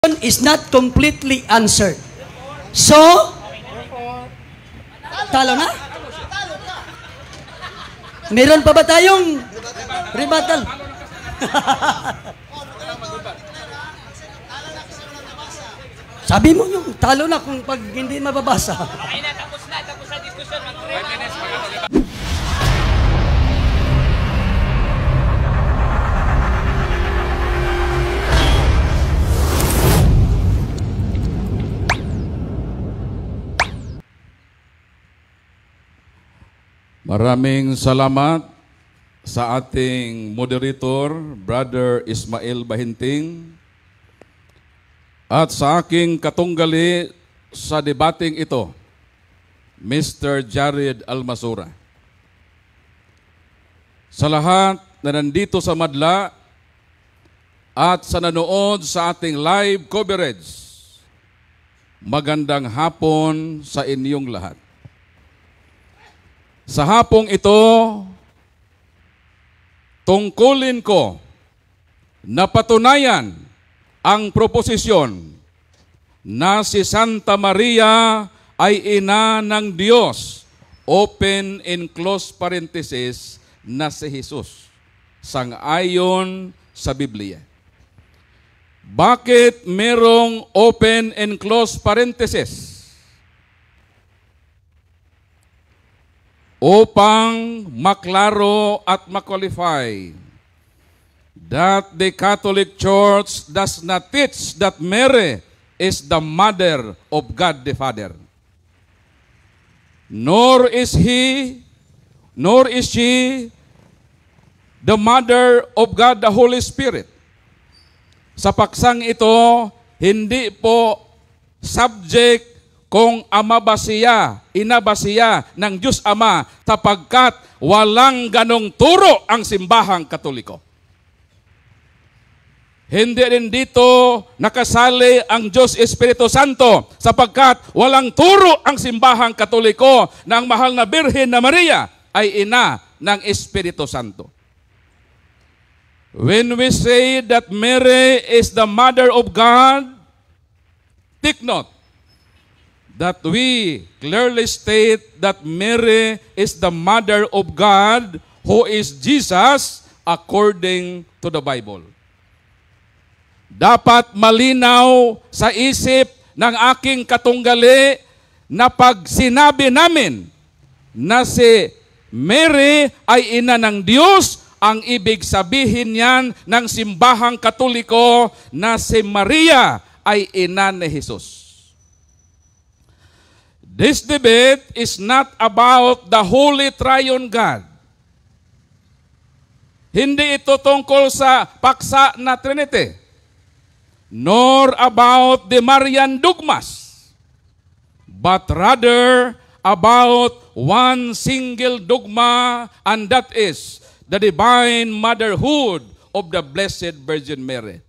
is not completely answered. So, talo na? Meron pa ba tayong rebuttal? Sabi mo yung talo na kung pag hindi mababasa. Ay na, tapos na diskusyon. 5 minutes. Maraming salamat sa ating moderator, Brother Ismael Bahinting, at sa aking katunggali sa debating ito, Mr. Jared Almasura. Sa lahat na nandito sa Madla at sa nanood sa ating live coverage, magandang hapon sa inyong lahat. Sa hapong ito, tungkulin ko na patunayan ang proposisyon na si Santa Maria ay ina ng Diyos, open and close parenthesis, na si Jesus, sang-ayon sa Biblia. Bakit merong open and close parenthesis? Upang maklaro at makwalify that the Catholic Church does not teach that Mary is the mother of God the Father. Nor is she the mother of God the Holy Spirit. Sa paksang ito, hindi po subject kung ama ba siya, ina ba siya ng Diyos Ama, sapagkat walang ganong turo ang simbahang Katoliko. Hindi rin dito nakasali ang Diyos Espiritu Santo, sapagkat walang turo ang simbahang Katoliko na ang mahal na Birhen na Maria ay ina ng Espiritu Santo. When we say that Mary is the mother of God, take note that we clearly state that Mary is the mother of God, who is Jesus, according to the Bible. Dapat malinaw sa isip ng aking katunggali na pag sinabi namin na si Mary ay ina ng Diyos, ang ibig sabihin niyan ng simbahang Katoliko na si Maria ay ina ni Jesus. This debate is not about the Holy Triune God. Hindi ito tungkol sa paksa na Trinity, nor about the Marian dogmas, but rather about one single dogma, and that is the divine motherhood of the Blessed Virgin Mary.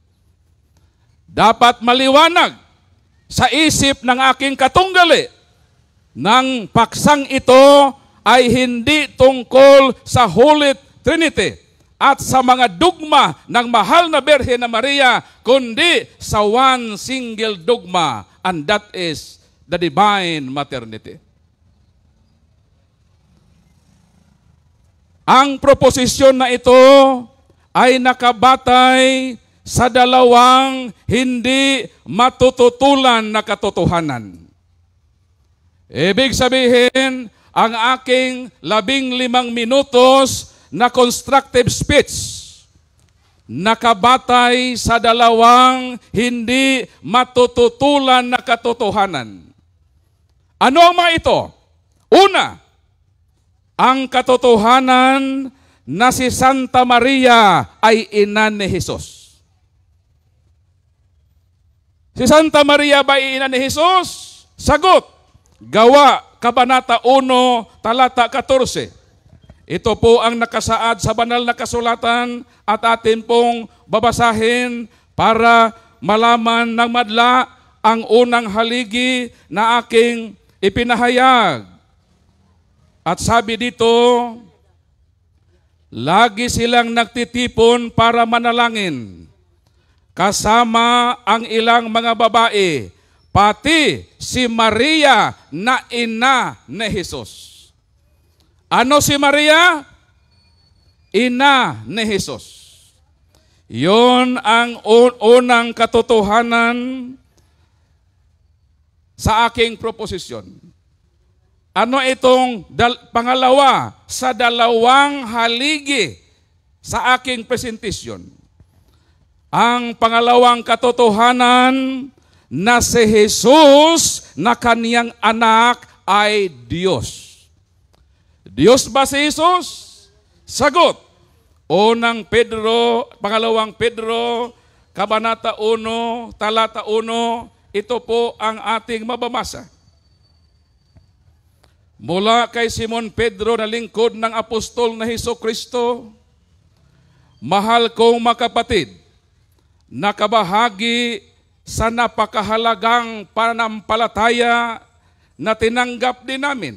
Dapat maliwanag sa isip ng aking katunggali ng paksang ito ay hindi tungkol sa Holy Trinity at sa mga dogma ng mahal na Birhen na Maria, kundi sa one single dogma, and that is the divine maternity. Ang proposisyon na ito ay nakabatay sa dalawang hindi matututulan na katotohanan. Ibig sabihin, ang aking 15 minutos na constructive speech nakabatay sa dalawang hindi matututulan na katotohanan. Ano ang mga ito? Una, ang katotohanan na si Santa Maria ay ina ni Jesus. Si Santa Maria ba ay ina ni Jesus? Sagot, Gawa, Kabanata 1, Talata 14. Ito po ang nakasaad sa banal na kasulatan at atin pong babasahin para malaman ng madla ang unang haligi na aking ipinahayag. At sabi dito, lagi silang nagtitipon para manalangin kasama ang ilang mga babae, pati si Maria na ina ni Jesus. Ano si Maria? Ina ni Jesus. Yon ang unang katotohanan sa aking proposisyon. Ano itong pangalawa sa dalawang haligi sa aking presentasyon? Ang pangalawang katotohanan na si Jesus na kaniyang anak ay Diyos. Diyos ba si Jesus? Sagot. Pangalawang Pedro, Kabanata 1, Talata 1, ito po ang ating mababasa. Mula kay Simon Pedro na lingkod ng apostol na Hesukristo, mahal kong makapatid, nakabahagi sa napakahalagang pananampalataya na tinanggap din namin.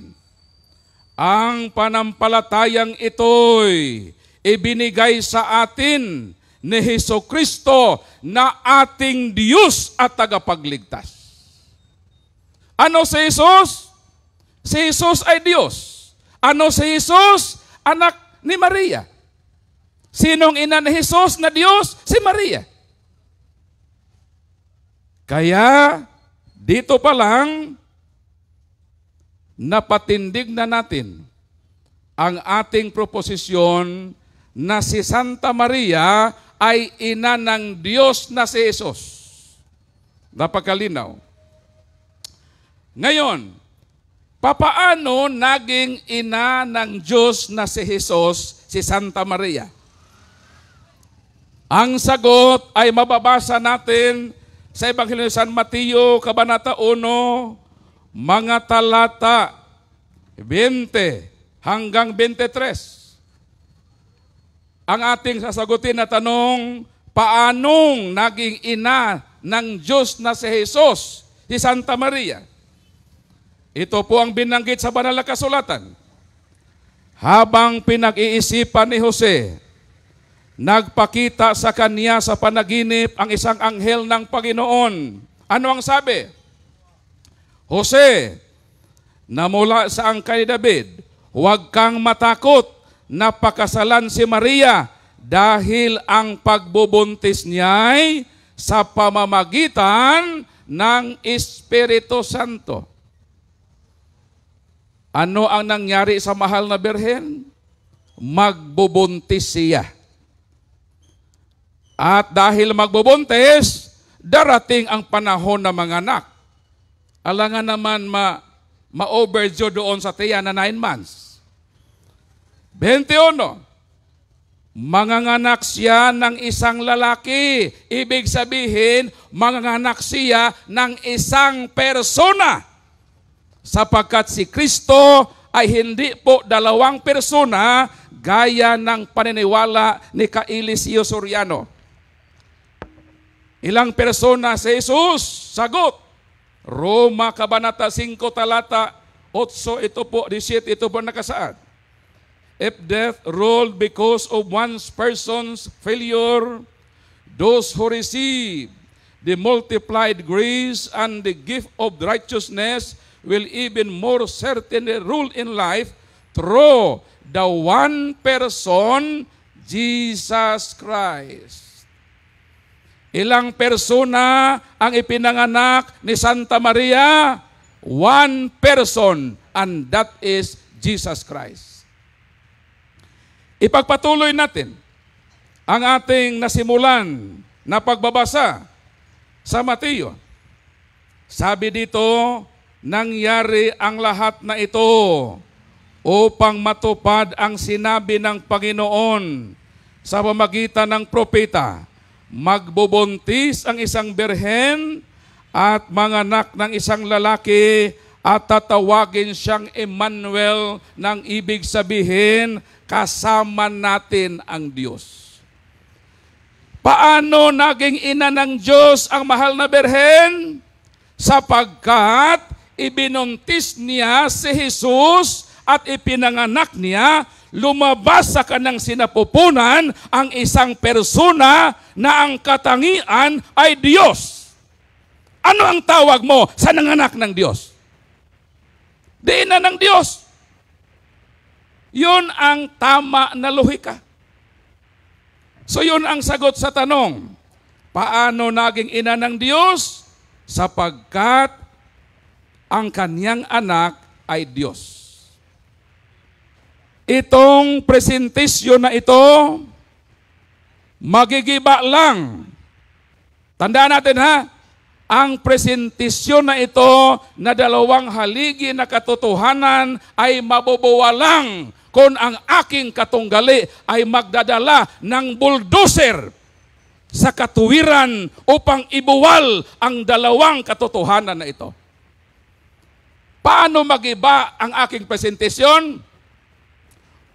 Ang panampalatayang ito'y ibinigay sa atin ni Hesukristo na ating Diyos at tagapagligtas. Ano si Jesus? Si Jesus ay Diyos. Ano si Jesus? Anak ni Maria. Sinong ina ni Jesus na Diyos? Si Maria. Kaya dito pa lang napatindig na natin ang ating proposisyon na si Santa Maria ay ina ng Diyos na si Jesus. Napakalinaw. Ngayon, papaano naging ina ng Diyos na si Jesus, si Santa Maria? Ang sagot ay mababasa natin sa Ebanghelyo ni San Mateo, Kabanata 1, mga talata 20 hanggang 23. Ang ating sasagutin na tanong, paanong naging ina ng Diyos na si Jesus, si Santa Maria? Ito po ang binanggit sa banal na kasulatan. Habang pinag-iisipan ni Jose, nagpakita sa kanya sa panaginip ang isang anghel ng Panginoon. Ano ang sabi? Jose, na mula sa angkan ni David, huwag kang matakot na pakasalan si Maria dahil ang pagbubuntis niya'y sa pamamagitan ng Espiritu Santo. Ano ang nangyari sa mahal na birhen? Magbubuntis siya. At dahil magbubuntis, darating ang panahon na manganak. Alangan naman ma-overdue doon sa tiyan na 9 months. 21. Manganganak siya ng isang lalaki. Ibig sabihin, manganganak siya ng isang persona. Sapagkat si Kristo ay hindi po dalawang persona gaya ng paniniwala ni Kailisio Soriano. Ilang persona si Jesus? Sagot. Roma Kabanata 5 talata 8, ito po 17, ito po nakasaad. If death ruled because of one person's failure, those who receive the multiplied grace and the gift of righteousness will even more certainly rule in life through the one person, Jesus Christ. Ilang persona ang ipinanganak ni Santa Maria? One person, and that is Jesus Christ. Ipagpatuloy natin ang ating nasimulan na pagbabasa sa Mateo. Sabi dito, nangyari ang lahat na ito upang matupad ang sinabi ng Panginoon sa pamamagitan ng propeta. Magbubuntis ang isang birhen at manganak ng isang lalaki at tatawagin siyang Emmanuel, ng ibig sabihin, kasama natin ang Diyos. Paano naging ina ng Diyos ang mahal na birhen? Sapagkat ibinuntis niya si Jesus at ipinanganak niya lumabas sa kanang sinapupunan ang isang persona na ang katangian ay Diyos. Ano ang tawag mo sa nanganak ng Diyos? Di ina ng Diyos. Yun ang tama na lohika. So yun ang sagot sa tanong, paano naging ina ng Diyos? Sapagkat ang kanyang anak ay Diyos. Itong presentasyon na ito, magigiba lang. Tandaan natin ha, ang presentasyon na ito na dalawang haligi na katotohanan ay mabubuwalang kung ang aking katunggali ay magdadala ng bulldozer sa katuwiran upang ibuwal ang dalawang katotohanan na ito. Paano magiba ang aking presentasyon?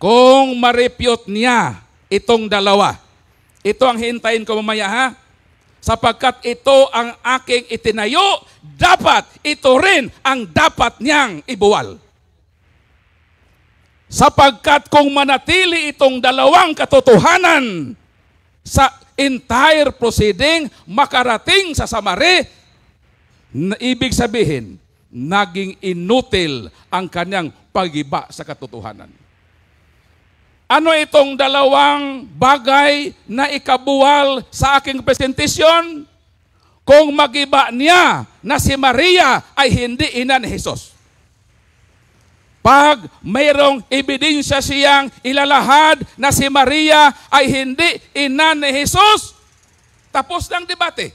Kung ma-refute niya itong dalawa. Ito ang hintayin ko mamaya ha. Sapagkat ito ang aking itinayo, dapat ito rin ang dapat niyang ibuwal. Sapagkat kung manatili itong dalawang katotohanan sa entire proceeding, makarating sa samari, na ibig sabihin, naging inutil ang kanyang pagiba sa katotohanan. Ano itong dalawang bagay na ikabuwal sa aking presentasyon? Kung magiba niya na si Maria ay hindi ina ni Jesus. Pag mayroong ebidensya siyang ilalahad na si Maria ay hindi ina ni Jesus, tapos ng debate.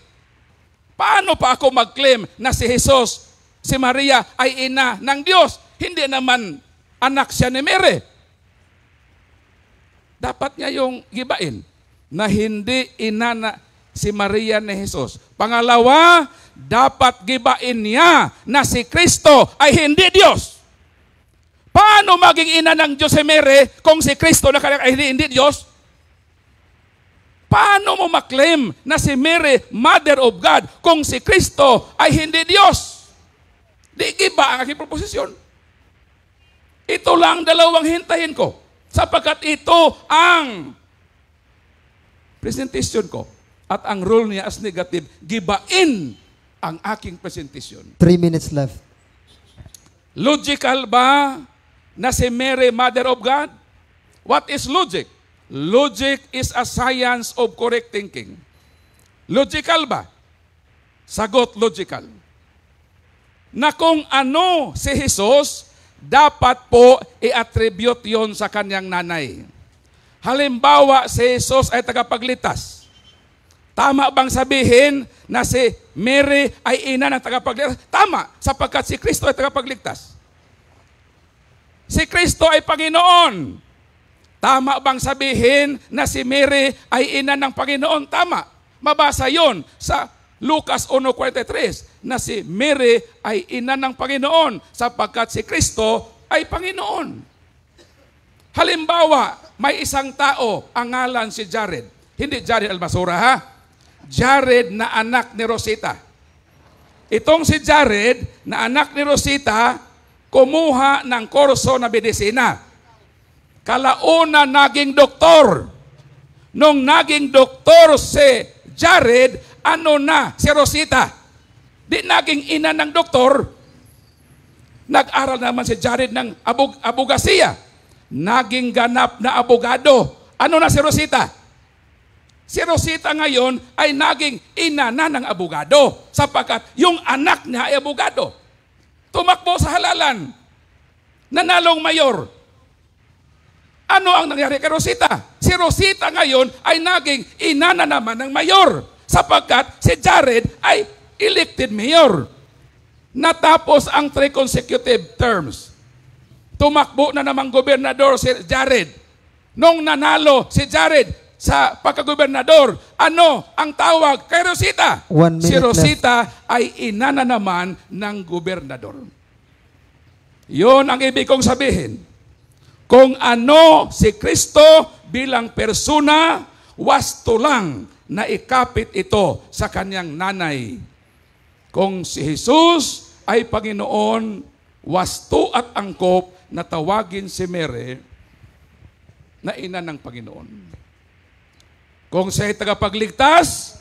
Paano pa ako mag-claim na si Jesus, si Maria ay ina ng Diyos? Hindi naman anak siya ni Mary. Dapat niya yung gibain na hindi ina na si Maria ni Jesus. Pangalawa, dapat gibain niya na si Kristo ay hindi Diyos. Paano maging ina ng Diyos si Mary kung si Kristo na ay hindi Diyos? Paano mo maklaim na si Mary, Mother of God, kung si Kristo ay hindi Diyos? Di giba ang aking proposisyon. Ito lang dalawang hintayin ko. Sapagkat ito ang presentation ko. At ang role niya as negative, gibain ang aking presentation. 3 minutes left. Logical ba na si Mary, Mother of God? What is logic? Logic is a science of correct thinking. Logical ba? Sagot, logical. Na kung ano si Jesus, dapat po i-attribute yon sa kanyang nanay. Halimbawa, si Jesus ay tagapagligtas. Tama bang sabihin na si Mary ay ina ng tagapagligtas? Tama, sapagkat si Kristo ay tagapagligtas. Si Kristo ay Panginoon. Tama bang sabihin na si Mary ay ina ng Panginoon? Tama. Mabasa yon sa Lucas 1:43 na si Mary ay ina ng Panginoon sapagkat si Kristo ay Panginoon. Halimbawa, may isang tao, ang ngalan si Jared. Hindi Jared Almasura ha? Jared na anak ni Rosita. Itong si Jared na anak ni Rosita, kumuha ng kurso na medisina. Kalauna naging doktor. Nung naging doktor si Jared, ano na si Rosita? Di naging ina ng doktor. Nag-aral naman si Jared ng abogasiya. Naging ganap na abogado. Ano na si Rosita? Si Rosita ngayon ay naging ina na ng abogado sapagkat yung anak niya ay abogado. Tumakbo sa halalan. Nanalong mayor. Ano ang nangyari kay Rosita? Si Rosita ngayon ay naging ina na naman ng mayor sapagkat si Jared ay elected mayor. Natapos ang 3 consecutive terms. Tumakbo na namang gobernador si Jared. Nung nanalo si Jared sa pagkagobernador, ano ang tawag kay Rosita? 1 minute si Rosita ay ina na naman ng gobernador. Yun ang ibig kong sabihin. Kung ano si Kristo bilang persona, wasto lang na ikapit ito sa kanyang nanay. Kung si Jesus ay Panginoon, wasto at angkop na tawagin si Mary na ina ng Panginoon. Kung siya'y tagapagligtas,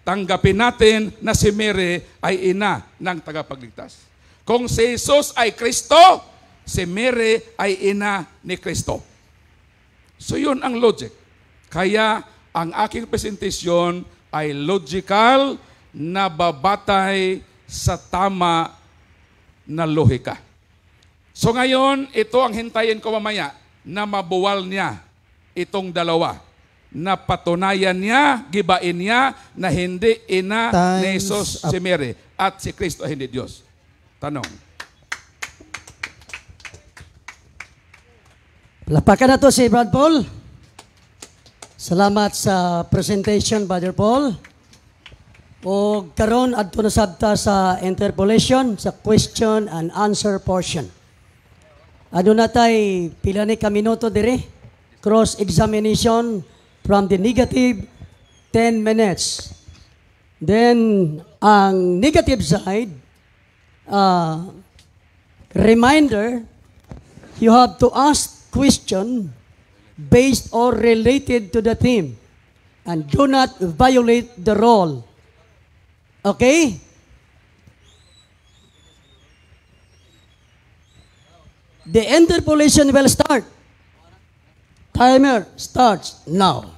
tanggapin natin na si Mary ay ina ng tagapagligtas. Kung si Jesus ay Kristo, si Mary ay ina ni Kristo. So yun ang logic. Kaya ang aking presentasyon ay logical na babatay sa tama na lohika. So ngayon, ito ang hintayin ko mamaya na mabuwal niya itong dalawa. Na patunayan niya, gibain niya na hindi ina ni Jesus si Mary at si Kristo ay hindi Diyos. Tanong. Lapakan na to si Brad Paul. Salamat sa presentation, Brother Paul. O karon adto na sabta sa interpolation, sa question and answer portion. Ano na tay pila ni ka minuto dire? Cross-examination from the negative, 10 minutes. Then, ang negative side, reminder, you have to ask question based or related to the theme and do not violate the role. Okay? The interpolation will start. Timer starts now.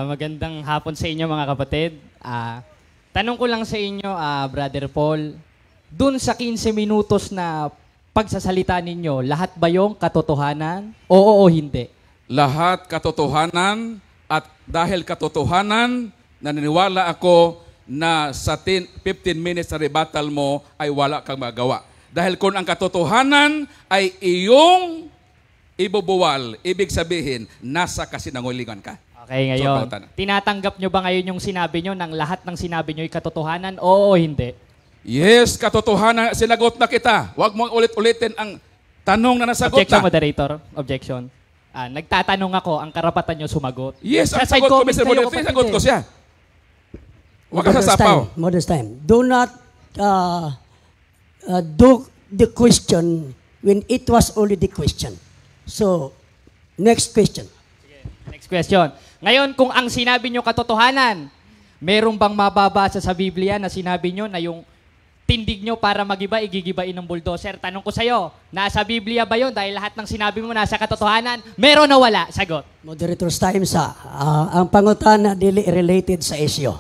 Magandang hapon sa inyo mga kapatid. Tanong ko lang sa inyo, Brother Paul, dun sa 15 minutos na pagsasalita ninyo, lahat ba yung katotohanan? Oo o hindi? Lahat katotohanan at dahil katotohanan, naniniwala ako na sa 15 minutes na rebuttal mo ay wala kang magawa. Dahil kung ang katotohanan ay iyong ibubuwal, ibig sabihin, nasa kasinungalingan ka. Okay, ngayon, tinatanggap nyo ba ngayon yung sinabi nyo ng lahat ng sinabi nyo ay katotohanan? Oo o hindi? Yes, katotohanan. Sinagot na kita. Huwag mong ulit-ulitin ang tanong na nasagot Objection, na. moderator. Objection. Nagtatanong ako, ang karapatan nyo sumagot. Yes, ang Sa side sagot ko, comment Mr. kayo, Moderator, kapatid, sagot ko siya. Huwag ka sasapaw. Modest time. Do not do the question when it was already question. So, next question. Next question. Ngayon, kung ang sinabi nyo katotohanan, meron bang mababasa sa Biblia na sinabi nyo na yung tindig nyo para magiba, igigibain ng bulldozer? Tanong ko sa'yo, nasa Biblia ba yun? Dahil lahat ng sinabi mo nasa katotohanan, meron o wala? Sagot. Moderator's time sa ang pangutan na dili related sa issue.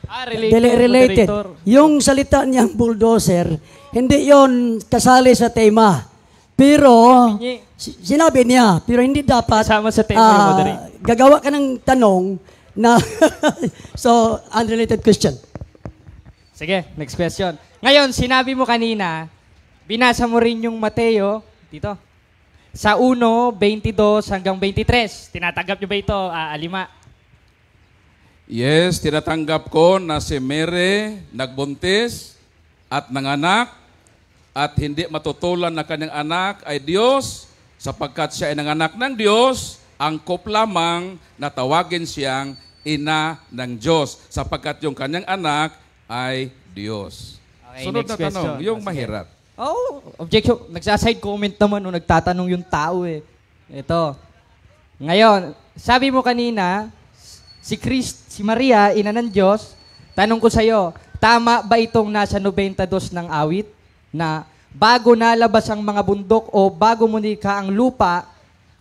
Related, Dili related. moderator. Yung salita niyang bulldozer, hindi yon kasali sa tema. Pero, sinabi niya, pero hindi dapat Kasama sa tema yung moderator. gagawa ka ng tanong na so, unrelated question. Sige, next question. Ngayon, sinabi mo kanina, binasa mo rin yung Mateo, dito, sa 1:22 hanggang 23. Tinatanggap nyo ba ito, Alima? Yes, tinatanggap ko na si Mary nagbuntis at nanganak at hindi matutulan na kanyang anak ay Diyos sapagkat siya ay nanganak ng Diyos, angkop lamang na tawagin siyang ina ng Diyos sapagkat yung kanyang anak ay Diyos. Okay, Sunod next na tanong, question. yung Sige. mahirap. Objection. Nagsaside comment naman nung nagtatanong yung tao eh. Ito. Ngayon, sabi mo kanina, si Maria, ina ng Diyos, tanong ko sa'yo, tama ba itong nasa 92 ng awit na bago nalabas ang mga bundok o bago munika ang lupa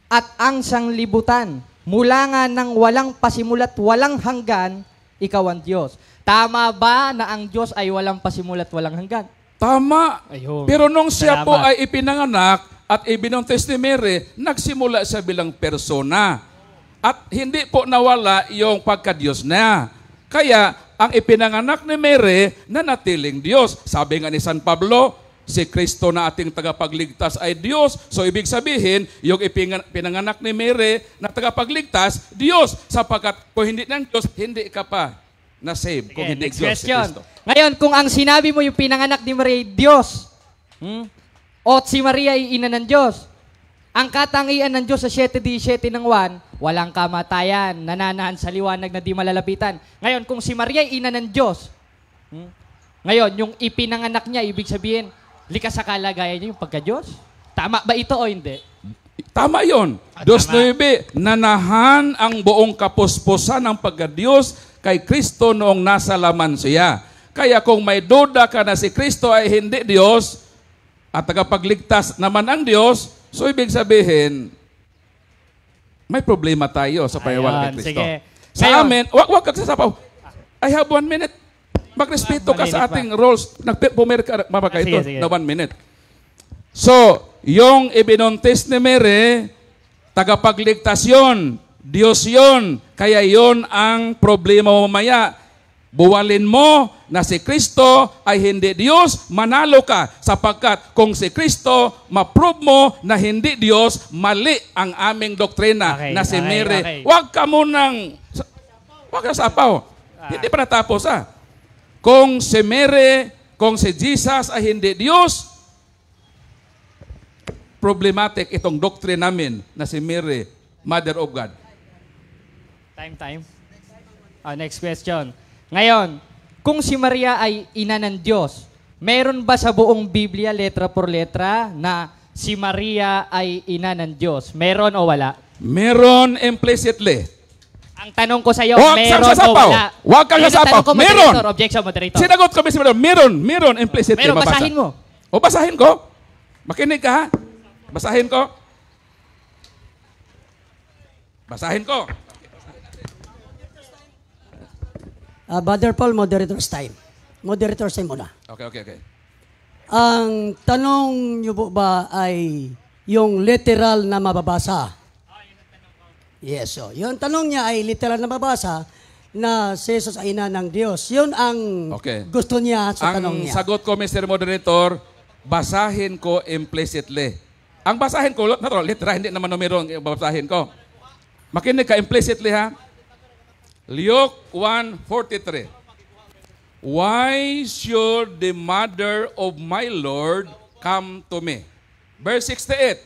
at ang sanglibutan, mula nga ng walang pasimulat, walang hanggan, ikaw ang Diyos. Tama ba na ang Diyos ay walang pasimulat, walang hanggan? Tama. Ayun. Pero nung siya po Salamat. ay ipinanganak at ibinuntis ni Mary, nagsimula siya bilang persona. At hindi po nawala yung pagka-Diyos na. Kaya, ang ipinanganak ni Mary, nanatiling Diyos. Sabi nga ni San Pablo, si Kristo na ating tagapagligtas ay Diyos. So, ibig sabihin, yung pinanganak ni Mary na tagapagligtas, Diyos. Sapagkat kung hindi ng Diyos, hindi ka pa na-save. Kung hindi Next Diyos si question. Kristo. Ngayon, kung ang sinabi mo yung pinanganak ni Maria, Diyos, o si Maria ay ina ng Diyos, ang katangian ng Diyos sa 7:17 ng 1, walang kamatayan, nananahan sa liwanag na di malalapitan. Ngayon, kung si Maria ay ina ng Diyos, ngayon, yung ipinanganak niya, ibig sabihin, likas sa kalagayan niya yung pagka-Diyos? Tama ba ito o hindi? Tama yon. Dos 9, nanahan ang buong kapuspusan ng pagkadiyos kay Kristo noong nasa laman siya. Kaya kung may duda ka na si Kristo ay hindi Diyos at tagapagligtas naman ang Diyos, so ibig sabihin, may problema tayo sa paniwala kay Kristo. Sige. Sa Ngayon, amin, wag kang sasapaw. I have 1 minute. Magrespeto ka sa ating rules. Pumer ka, mabaka ito, Sige. na 1 minute. So, yung ibinuntis ni Mary, tagapagligtas yun, Diyos yun, kaya yun ang problema mo mamaya. Buwalin mo na si Kristo ay hindi Diyos, manalo ka. Sapagkat kung si Kristo, ma-prove mo na hindi Diyos, mali ang aming doktrina na si Mary. Huwag ka munang, huwag ka sapaw. Hindi pa natapos Kung si Mary, kung si Jesus ay hindi Diyos, problematic itong doctrine namin na si Mary, Mother of God. Time. Next question. Ngayon, kung si Maria ay ina ng Diyos, meron ba sa buong Biblia, letra por letra, na si Maria ay ina ng Diyos? Meron o wala? Meron implicitly. Ang tanong ko sa iyo, Huwag meron kang o wala? Huwag kang sasapaw. Meron. Objection, moderator. Sinagot ko, Mr. Moderator. Meron implicitly. Meron, mabasa. basahin mo. O, basahin ko. Makinig ka, ha? Basahin ko. Basahin ko. Brother Paul, moderator's time. Moderator's time muna. Okay. Ang tanong niyo po ba ay yung literal na mababasa? Yes, so yung tanong niya ay literal na mababasa na si Jesus ay ina ng Diyos. Yun ang gusto niya sa tanong niya. Ang sagot ko, Mr. Moderator, basahin ko implicitly. Ang basahin ko, literal, hindi naman numero ang basahin ko. Makinig ka implicitly, ha? Luke 1:43. Why should the mother of my Lord come to me? Verse 68.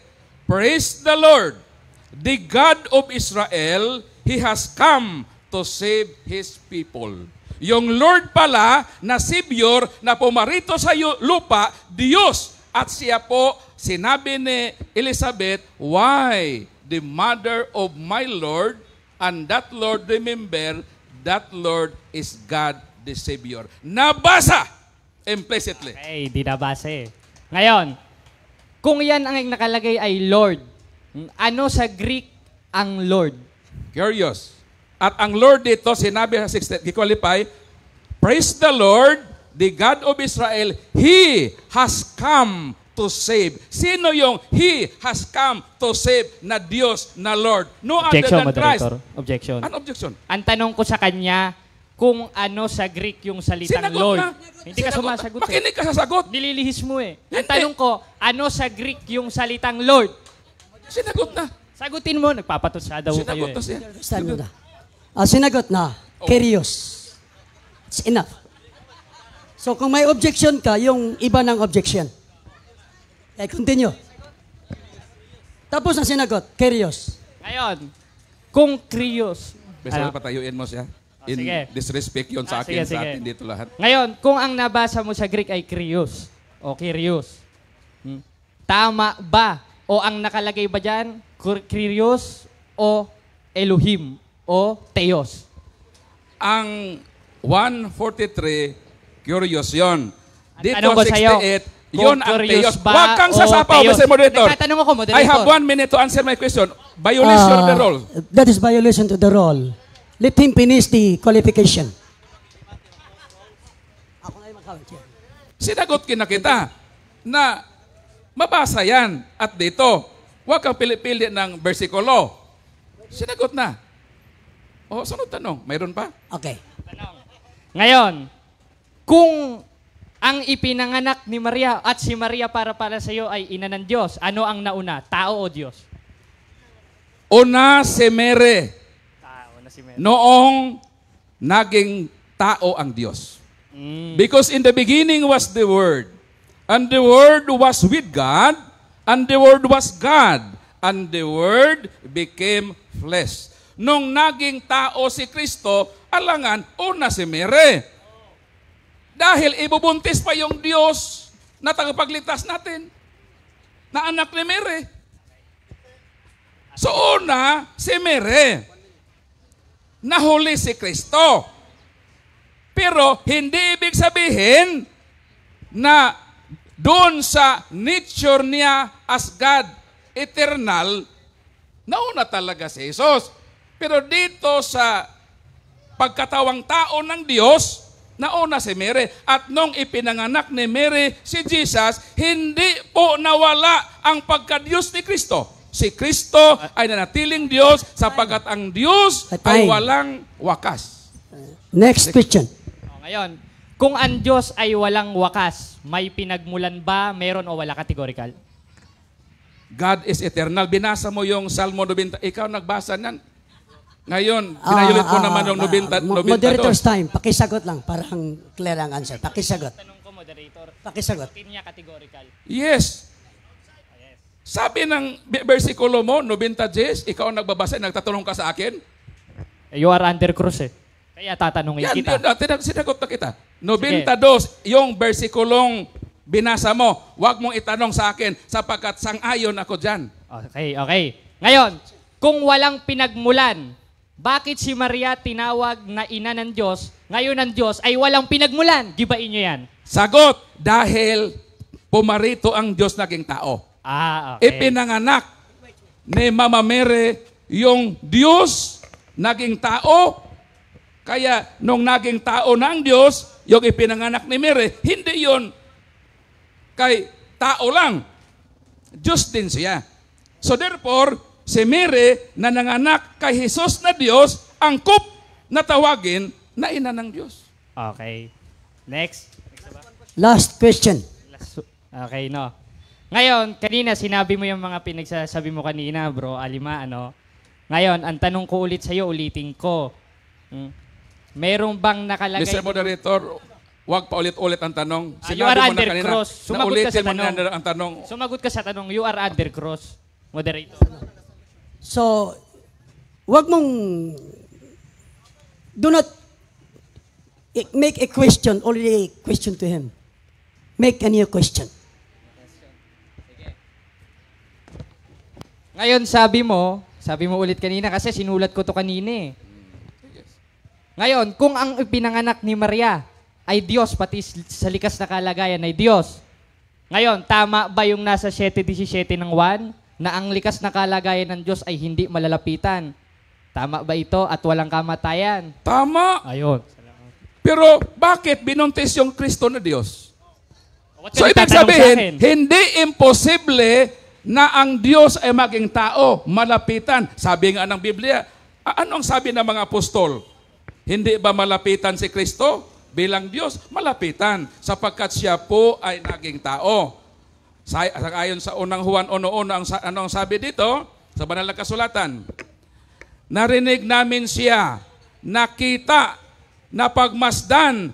Praise the Lord, the God of Israel, He has come to save His people. Yung Lord pala na Savior na pumarito sa lupa, Diyos. At siya po, sinabi ni Elizabeth, why the mother of my Lord, and that Lord, remember, that Lord is God the Savior. Nabasa implicitly. Okay, di nabasa Ngayon, kung yan ang nakalagay ay Lord, ano sa Greek ang Lord? Curious. At ang Lord dito, sinabi sa 6, i-qualify, praise the Lord, the God of Israel, He has come to save. Sino yung He has come to save na Diyos, na Lord? No Objection, other than Christ. moderator. Objection. Ano objection? Ang tanong ko sa kanya, kung ano sa Greek yung salitang Sinagot Lord. na. Hindi ka sumasagot Makinig ka sa sagot. Nililihis mo Ang Hindi. tanong ko, ano sa Greek yung salitang Lord? Sinagot na. Sagutin mo, nagpapatusya daw kayo Sinagot na siya. Stand mo na. Sinagot na. Curious. It's enough. So kung may objection ka, yung iba ng objection. Continue. Tapos na sinagot. Curious. Ngayon, kung curious. Basta patayuin mo siya. In Sige. disrespect yun sa akin, Sige. sa atin dito lahat. Ngayon, kung ang nabasa mo sa Greek ay krios o kyrios, tama ba? O ang nakalagay ba dyan, kyrios o Elohim o Theos? Ang 143, curious yun. Dito tanong ko sa'yo, 68, yun ang curious Theos. ba Huwag kang o sasapaw, Theos? Mr. Moderator. Nagtatanong ako, moderator. I have 1 minute to answer my question. Violation of the rule. That is violation to the rule. Let him finish the qualification. Sinagot kita na mabasa yan at dito. Huwag kang pili-pili ng versikulo. Sinagot na. O, sunod tanong. Mayroon pa? Okay. Ngayon, kung ang ipinanganak ni Maria at si Maria para sa iyo ay ina ng Diyos, ano ang nauna? Tao o Diyos? Una si Mary. Tao na si Mary. Noong naging tao ang Diyos. Because in the beginning was the Word, and the Word was with God, and the Word was God, and the Word became flesh. Nung naging tao si Kristo, alangan, una si Mary. Dahil ibubuntis pa yung Diyos na tagapagligtas natin. na anak ni Mary. So una, si Mary, nahuli si Kristo. Pero hindi ibig sabihin na doon sa nature niya as God, eternal, nauna talaga si Jesus. Pero dito sa pagkatawang tao ng Diyos, nauna si Mary. At nung ipinanganak ni Mary si Jesus, hindi po nawala ang pagka-Diyos ni Kristo. Si Kristo ay nanatiling Diyos sapagkat ang Diyos ay walang wakas. Next question. Ngayon, kung ang Diyos ay walang wakas, may pinagmulan ba, meron o wala, categorical? God is eternal. Binasa mo yung Salmo 90. Ikaw nagbasa niyan. Ngayon, pinayulit mo naman yung 90. Moderator's time. Pakisagot lang. Parang clear ang answer. Pakisagot. Tanong ko, moderator. Pakisagot. Tin niya categorical. Yes. Sabi ng versikulo mo, 90 ikaw ang nagbabasa, nagtatanong ka sa akin? You are under cross eh. Kaya tatanungin Yan, kita. sinagot na kita. 92, yung versikulong binasa mo, huwag mong itanong sa akin sapagkat sang-ayon ako dyan. Okay. Ngayon, kung walang pinagmulan, bakit si Maria tinawag na ina ng Diyos, ngayon ang Diyos ay walang pinagmulan? Gibain nyo yan. Sagot, dahil pumarito ang Diyos naging tao. Okay. Ipinanganak ni Mama Mary yung Diyos naging tao. Kaya nung naging tao ng Diyos, yung ipinanganak ni Mary, hindi yon kay tao lang. Diyos din siya. So therefore, si Mary na nanganak kay Jesus na Diyos, angkop na tawagin na ina ng Diyos. Okay. Next. Last question. Okay, no. Ngayon, kanina sinabi mo yung mga pinagsasabi mo kanina, bro, Alima, ano? Ngayon, ang tanong ko ulit sa'yo, ulitin ko. Merong bang nakalagay... Mr. Moderator, huwag pa ulit-ulit ang tanong. you are under cross. Sumagot ka sa tanong. Ang tanong. Sumagot ka sa tanong, you are under cross. Moderator. So, wag mong... Do not make a question, only a question to him. Make a new question. Ngayon, sabi mo ulit kanina kasi sinulat ko to kanina eh. Ngayon, kung ang pinanganak ni Maria ay Diyos, pati sa likas na kalagayan ay Diyos. Ngayon, tama ba yung nasa 7:17 ng 1 na ang likas na kalagayan ng Diyos ay hindi malalapitan? Tama ba ito at walang kamatayan? Tama. Ayun. Pero bakit binuntis yung Kristo na Diyos? What So ka ibig nagtatanong sa sabihin, akin? hindi imposible na ang Diyos ay maging tao, malapitan. Sabi nga ng Biblia, ano ang sabi ng mga apostol? Hindi ba malapitan si Kristo? Bilang Diyos, malapitan. Sapagkat siya po ay naging tao. Ayon sa unang Juan 1:1, ano ang sabi dito? Sa banal na kasulatan. Narinig namin siya, nakita, napagmasdan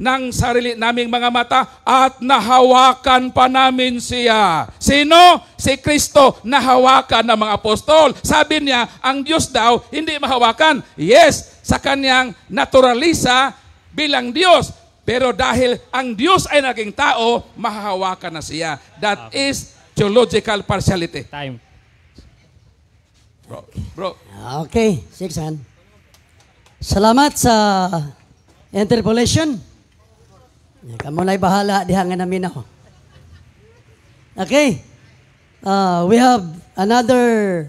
ng sarili naming mga mata at nahawakan pa namin siya. Sino? Si Kristo, nahawakan ng mga apostol. Sabi niya, ang Diyos daw hindi mahawakan. Yes, sa kanyang naturalisa bilang Diyos. Pero dahil ang Diyos ay naging tao, mahahawakan na siya. That is theological partiality. Time. Bro. Okay, Siksan. Salamat sa interpolation. Kamu na'y bahala, dihangan namin ako. Okay. We have another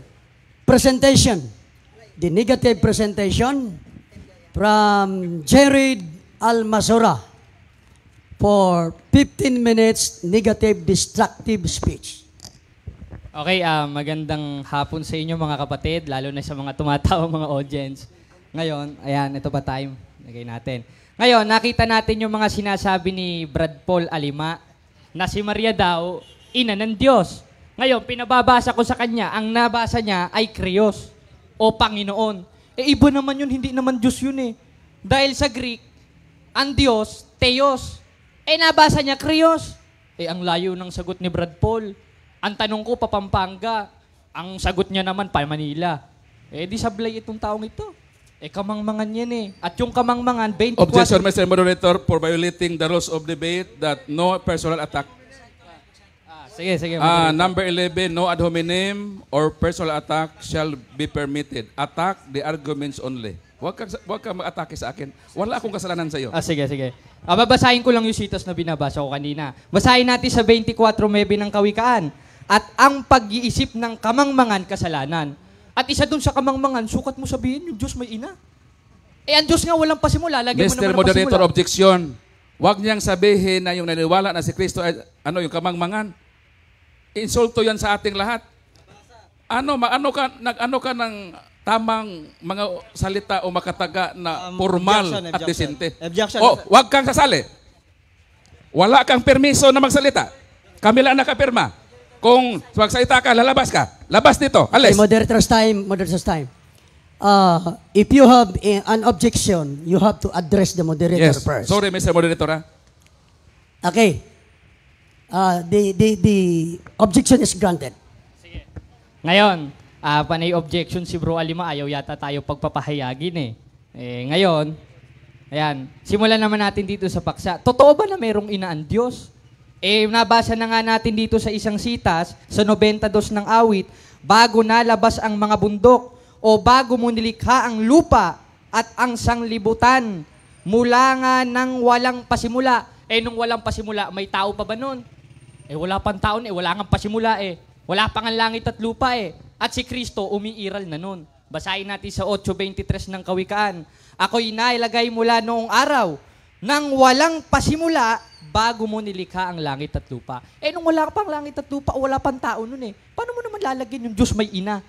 presentation. The negative presentation from Jared Almasora for 15 minutes negative destructive speech. Okay, magandang hapon sa inyo mga kapatid, lalo na sa mga tumatawa mga audience. Ngayon, ayan, ito pa time. Lagay natin. Ngayon, nakita natin yung mga sinasabi ni Brad Paul Alima na si Maria daw, ina ng Diyos. Ngayon, pinababasa ko sa kanya, ang nabasa niya ay Krios o Panginoon. Iba naman yun, hindi naman Diyos yun eh. Dahil sa Greek, ang Diyos, Theos. Nabasa niya Krios. Ang layo ng sagot ni Brad Paul. Ang tanong ko, Papampanga. Ang sagot niya naman, pa Manila. Di sablay itong taong ito. Kamangmangan yan eh. At yung kamangmangan, 24... Objection, Mr. Moderator, for violating the rules of debate that no personal attack. Sige, sige. Number 11, no ad hominem or personal attack shall be permitted. Attack the arguments only. Huwag ka mag-atake sa akin. Wala akong kasalanan sa iyo. Sige, sige. Babasahin ko lang yung sitas na binabasa ko kanina. Basahin natin sa 24:9 ng Kawikaan. At ang pag-iisip ng kamangmangan kasalanan. At isa dun sa kamangmangan, sukat mo sabihin, yung Diyos may ina. Ang Diyos nga walang pasimula. Lagyan mo Mr. naman ng Moderator, pasimula. objection. Huwag niyang sabihin na yung naniniwala na si Kristo ay yung kamangmangan. Insulto yan sa ating lahat. Ano ka ng tamang mga salita o makataga na formal at disente? Objection. Huwag kang sasali. Wala kang permiso na magsalita. Kami lang nakapirma. Kung magsalita ka, lalabas ka. Labas dito. Alis. Moderator's time. If you have an objection, you have to address the moderator Yes. first. Sorry, Mr. Moderator. Okay. The objection is granted. Ngayon, panay objection si Bro Alima, ayaw yata tayo pagpapahayagin ngayon, ayan, simulan naman natin dito sa paksa. Totoo ba na merong ina ang Diyos? Nabasa na nga natin dito sa isang sitas, sa 92 ng awit, bago nalabas ang mga bundok, o bago mo nilikha ang lupa at ang sanglibutan, mula nga nang walang pasimula. Nung walang pasimula, may tao pa ba nun? Wala pang taon, wala nga pasimula Wala pang ang langit at lupa At si Kristo umiiral na nun. Basahin natin sa 8:23 ng Kawikaan. Ako'y nailagay mula noong araw nang walang pasimula bago mo nilikha ang langit at lupa. Nung wala pang langit at lupa, wala pang tao nun Paano mo naman lalagyan yung Diyos may ina?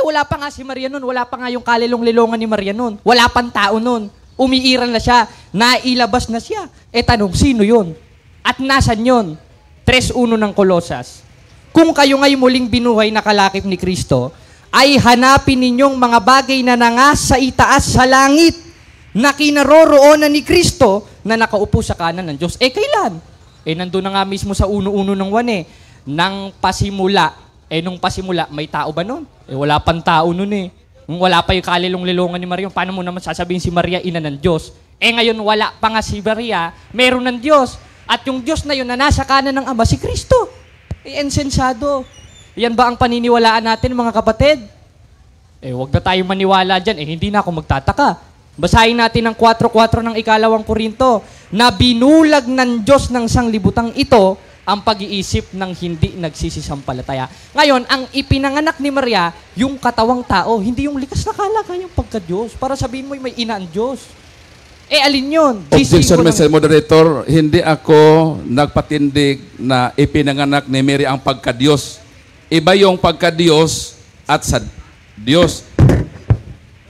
Wala pa nga si Maria nun. Wala pa nga yung kalilong-lilongan ni Maria nun. Wala pang tao nun. Umiiral na siya. Nailabas na siya. Tanong, sino yun? At nasan yun? 3:1 ng Kolosas. Kung kayo ngay muling binuhay na kalakip ni Kristo, ay hanapin ninyong mga bagay na nangasa itaas sa langit na kinaroroonan ni Kristo na nakaupo sa kanan ng Diyos. Kailan? Nandun na nga mismo sa 1:1 ng 1 nang pasimula. Nung pasimula, may tao ba nun? Wala pang tao nun Nung wala pa yung kalilong-lilongan ni Maria, paano mo naman sasabihin si Maria, ina ng Diyos? Ngayon, wala pa nga si Maria, meron ng Diyos. At yung Diyos na yun na nasa kanan ng Ama, si Kristo. Ensensado. Yan ba ang paniniwalaan natin, mga kapatid? Huwag na tayong maniwala dyan. Hindi na ako magtataka. Basahin natin ang 4:4 ng 2 Korinto, na binulag ng Diyos ng sanglibutang ito ang pag-iisip ng hindi nagsisisampalataya. Ngayon, ang ipinanganak ni Maria, yung katawang tao, hindi yung likas na kalakayang pagka-Diyos. Para sabihin mo, may ina ang Diyos. Alin yun? Objection, Mr. Moderator. Hindi ako nagpatindig na ipinanganak ni Mary ang pagka-Diyos. Iba yung pagka-Diyos at sa Diyos.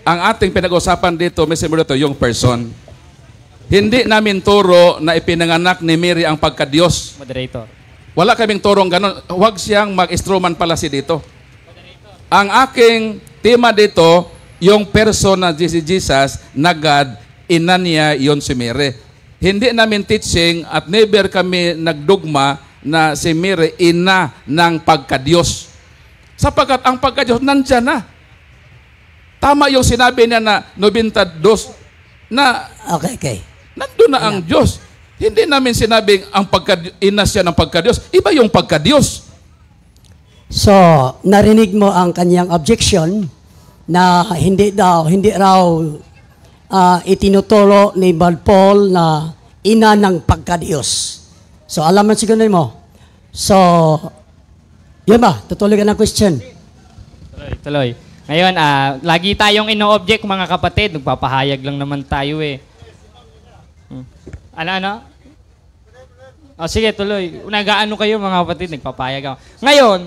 Ang ating pinag-usapan dito, Mr. Moderator, yung person. Hindi namin turo na ipinanganak ni Mary ang pagka-Diyos. Moderator. Wala kaming turong ganon. Huwag siyang mag-instrument pala dito. Ang aking tema dito, yung person na Jesus na God, ina niya yon si Mary. Hindi namin teaching at never kami nagdugma na si Mary ina ng pagka-Diyos. Sapagkat ang pagka-Diyos nandyan na. Tama yung sinabi niya na 92 na Okay. nandun na ang Diyos. Hindi namin sinabing ang ina siya ng pagka-Diyos. Iba yung pagka-Diyos. So, narinig mo ang kanyang objection na hindi raw itinuturo ni Brad Paul na ina ng pagka-Diyos. So, alam mo siguro mo. So, yun ba? Tutuloy ka ng question. Tuloy. Ngayon, lagi tayong ino-object, mga kapatid. Nagpapahayag lang naman tayo Ano? Sige, tuloy. Nag-aano kayo, mga kapatid? Nagpapahayag ako. Ngayon,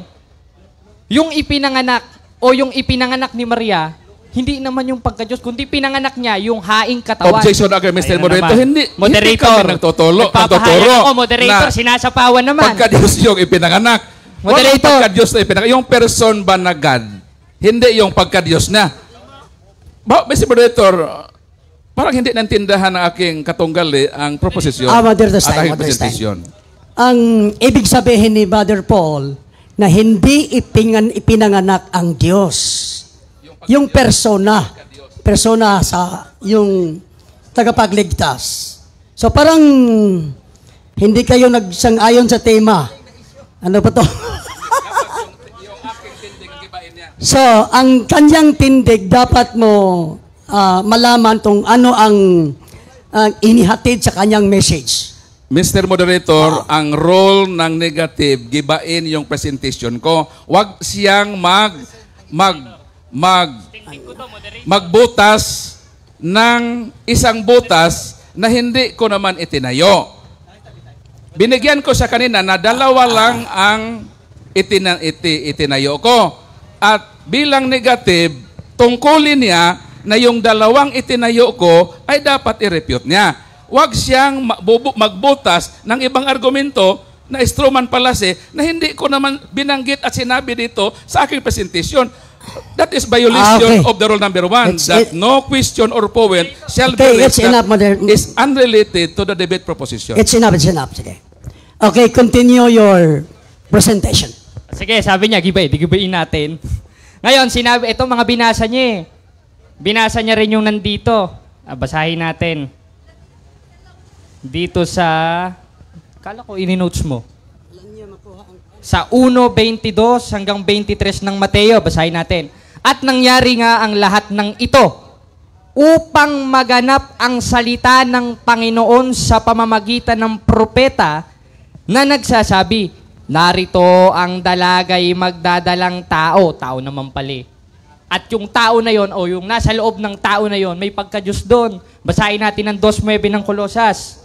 yung ipinanganak ni Maria, hindi naman yung pagka-Diyos, kundi pinanganak niya yung haing katawan. Objection again, Mr. Moderator. Hindi Moderator. kami nagtuturo. Nagpapahayag ako, Moderator. Sinasapawan naman. Pagka-Diyos yung ipinanganak. Moderator. Walang pagka-Diyos na ipinanganak. Yung person ba na God? Hindi yung pagka-Diyos na. Mr. Moderator, parang hindi nantindahan ng aking katunggali ang proposisyon Moderator's at time, aking Moderator's time. presentasyon. Ang ibig sabihin ni Brother Paul na hindi ipinanganak ang Diyos. Yung persona sa yung tagapagligtas. So parang hindi kayo nagsang-ayon sa tema. Ano pa to? Yung aking tindig, gibain niya. So, ang kanyang tindig, dapat mo malaman tong ano ang inihatid sa kanyang message. Mr. Moderator, ang role ng negative, gibain yung presentation ko. Huwag siyang magbutas ng isang butas na hindi ko naman itinayo. Binigyan ko sa kanina na dalawa lang ang itinayo ko. At bilang negative, tungkulin niya na yung dalawang itinayo ko ay dapat i-refute niya. Huwag siyang magbutas ng ibang argumento na Stroman Palase na hindi ko naman binanggit at sinabi dito sa aking presentation. That is violation of the rule number 1, that no question or point shall be raised that is unrelated to the debate proposition. It's enough. Sige. Okay, continue your presentation. Sige, sabi niya, gibain natin. Ngayon, sinabi, ito mga binasa niya eh. Binasa niya rin yung nandito. Basahin natin. Dito sa, kala ko ini-notes mo. Sa 1:22 hanggang 23 ng Mateo, basahin natin. At nangyari nga ang lahat ng ito upang maganap ang salita ng Panginoon sa pamamagitan ng propeta na nagsasabi, narito ang dalagay magdadalang tao naman pali. At yung tao na yon o yung nasa loob ng tao na yon, may pagka-Diyos doon. Basahin natin ang 2:9 ng Kolosas.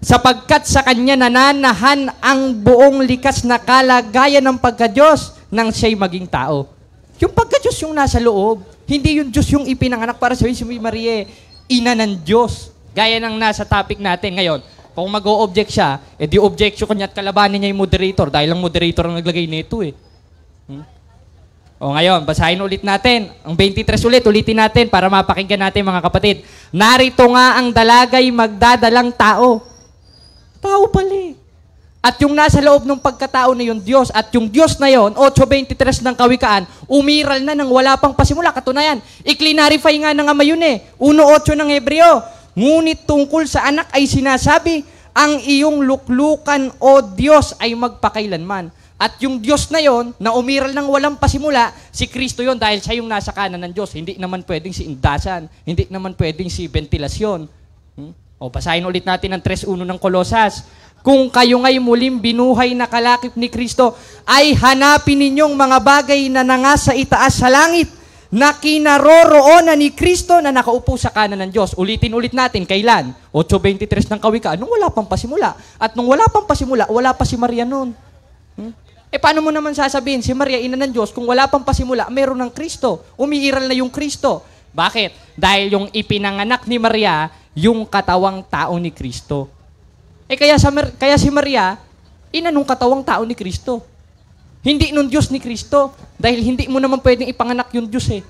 Sapagkat sa kanya nananahan ang buong likas na kalagayan ng pagka-Diyos nang siya'y maging tao. Yung pagka-Diyos yung nasa loob, hindi yung Diyos yung ipinanganak para sabihin si Maria, ina ng Diyos. Gaya ng nasa topic natin ngayon. Kung mag-o-object siya, di objection kanya at kalabanin niya yung moderator dahil ang moderator ang naglagay nito eh. O ngayon, basahin ulit natin. Ang 23 ulitin natin para mapakinggan natin mga kapatid. Narito nga ang dalagay magdadalang tao. Tao pala. At yung nasa loob ng pagkatao na yung Diyos, at yung Diyos na yon, 8:23 ng Kawikaan, umiral na nang wala pang pasimula. Katunayan, i-clarify nga ng Ama yun eh. 1:8 ng Hebreo. Ngunit tungkol sa anak ay sinasabi, ang iyong luklukan o Diyos ay magpakailanman. At yung Diyos na yon, na umiral ng walang pasimula, si Kristo yon dahil siya yung nasa kanan ng Diyos. Hindi naman pwedeng si indasan, hindi naman pwedeng si ventilasyon. O, basahin ulit natin ang 3:1 ng Kolosas. Kung kayo nga'y muling binuhay na kalakip ni Kristo, ay hanapin ninyong mga bagay na nangasa itaas sa langit, na kinaroroonan ni Kristo na nakaupo sa kanan ng Diyos. Ulitin natin, kailan? 8:23 ng Kawikaan, nung wala pang pasimula. At nung wala pang pasimula, wala pa si Maria noon. Paano mo naman sasabihin, si Maria, ina ng Diyos, kung wala pang pasimula, meron ng Kristo. Umiiral na yung Kristo. Bakit? Dahil yung ipinanganak ni Maria, yung katawang tao ni Kristo. Kaya si Maria, ina nung katawang tao ni Kristo. Hindi nung Diyos ni Kristo. Dahil hindi mo naman pwedeng ipanganak yung Diyos eh.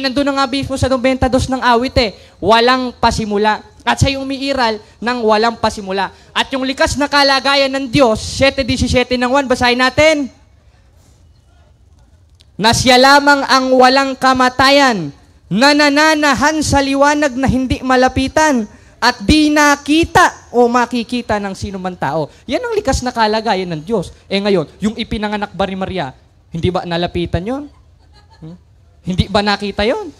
Nandun na nga mismo sa 92 ng awit eh. Walang pasimula. At siya yung umiiral ng walang pasimula. At yung likas na kalagayan ng Diyos, 7:17 ng 1, basahin natin. Na siya lamang ang walang kamatayan, nananahan sa liwanag na hindi malapitan, at di nakita o makikita ng sino man tao. Yan ang likas na kalagayan ng Diyos. Ngayon, yung ipinanganak ba ni Maria, hindi ba nalapitan yon? Hindi ba nakita yon?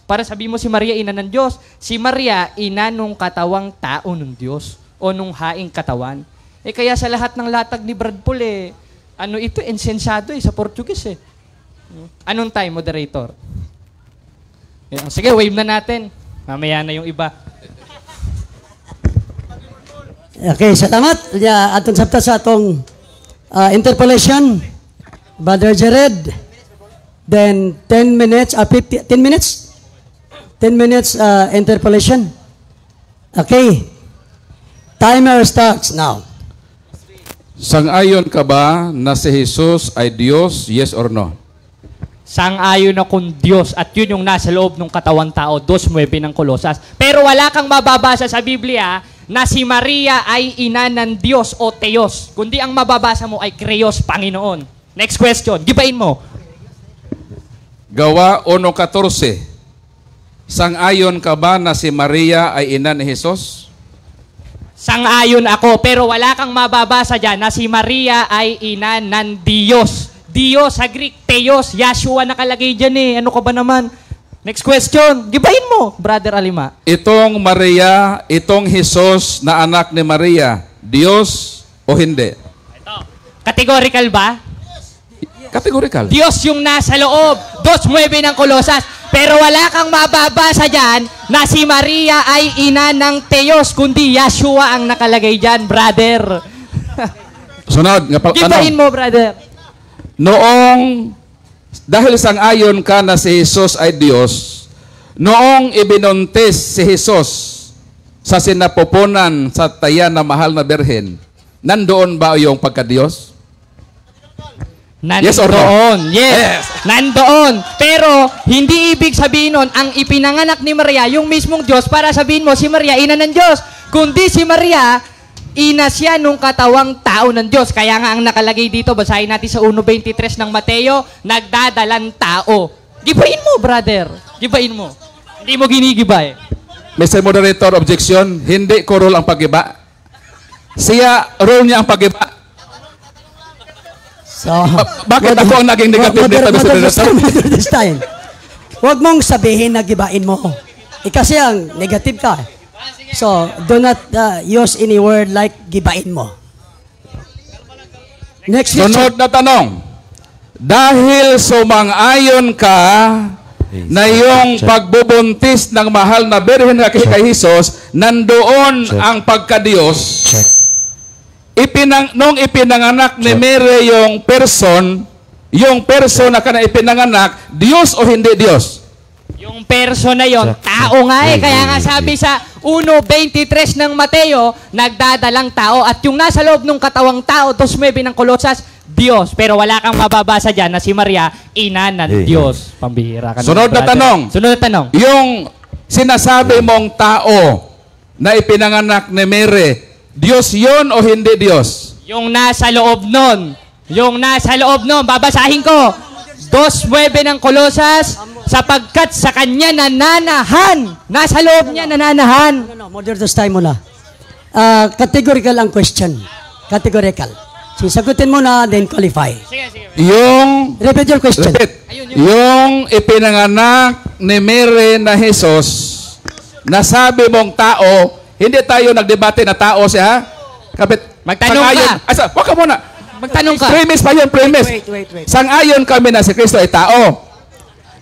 Para sabi mo si Maria, ina ng Diyos. Si Maria, ina nung katawang tao ng Diyos o nung haing katawan. Kaya sa lahat ng latag ni Brad Paul, ito, insensado sa Portuguese eh. Anong time, moderator? Sige, wave na natin. Mamaya na yung iba. Okay, salamat. Atong sabta sa atong interpolation. Brother Jared. Then 10 minutes, 10 minutes? 10 minutes interpolation. Okay. Timer starts now. Sang-ayon ka ba na si Jesus ay Diyos, yes or no? Sang-ayon akong Diyos at yun yung nasa loob ng katawang tao, 2:9 ng Kolosas. Pero wala kang mababasa sa Biblia na si Maria ay ina ng Diyos o Theos. Kundi ang mababasa mo ay Krios, Panginoon. Next question, gibain mo. Gawa 1:14. Sang-ayon ka ba na si Maria ay ina ni Jesus? Sang-ayon ako, pero wala kang mababasa dyan na si Maria ay ina ng Diyos. Diyos sa Greek, Theos, Yahshua nakalagay dyan eh. Ano ka ba naman? Next question. Gibahin mo, Brother Alima. Itong Maria, itong Jesus na anak ni Maria, Diyos o hindi? Categorical ba? Categorical. Diyos yung nasa loob. 2:9 ng Kolosas. Pero wala kang mababasa dyan na si Maria ay ina ng Theos, kundi Yahshua ang nakalagay dyan, brother. Sunod. Gibahin mo, brother. Noong, dahil sang-ayon ka na si Jesus ay Diyos, noong ibinuntis si Jesus sa sinapupunan sa taya na mahal na birhen, nandoon ba yung pagka-Diyos? Yes or no? Nandoon. Yes. Nandoon. Pero, hindi ibig sabihin nun, ang ipinanganak ni Maria, yung mismong Diyos, para sabihin mo, si Maria, ina ng Diyos. Kundi si Maria, ina siya nung katawang tao ng Diyos. Kaya nga ang nakalagay dito, basahin natin sa 1:23 ng Mateo, nagdadalang tao. Gibain mo, brother. Gibain mo. Hindi mo ginigibay. Mr. Moderator, objection. Hindi ko role ang pag-iba. Siya, role niya ang pag-iba. So, Bakit ako ang naging negative dito, Mr. Moderator? This time. Huwag mong sabihin na gibain mo. Kasi ang negative ka. So, do not use any word like gibain mo. Next question. Sunod na tanong. Dahil sumang-ayon ka na yung pagbubuntis ng mahal na birhen na kay Jesus, nandoon ang pagka-Diyos. Nung ipinanganak ni Mary yung person na kana ipinanganak, Diyos o hindi Diyos? Yung perso na yon, tao nga eh. Kaya nga sabi sa 1:23 ng Mateo, nagdadalang tao. At yung nasa loob ng katawang tao, 2:9 ng Kolosas, Diyos. Pero wala kang mababasa dyan na si Maria, ina ng Diyos. Pambihira ka Sunod na brother. tanong. Sunod na tanong. Yung sinasabi mong tao na ipinanganak ni Mary, Diyos yun o hindi Diyos? Yung nasa loob nun. Yung nasa loob nun. Babasahin ko. 2:9 ng Kolosas, sapagkat sa kanya nananahan. Nasa loob niya nananahan. No, moderator's time muna. Categorical ang question. Categorical. Sagutin mo na, then qualify. Sige, sige. Yung Repeat your question. Yung ipinanganak ni Mary na Jesus, nasabi mong tao, hindi tayo nagdebate na tao siya. Kapit, Magtanong ka. Wag ka muna. Magtanong ka. Premise pa yun, premise. Wait. Sang-ayon kami na si Kristo ay tao.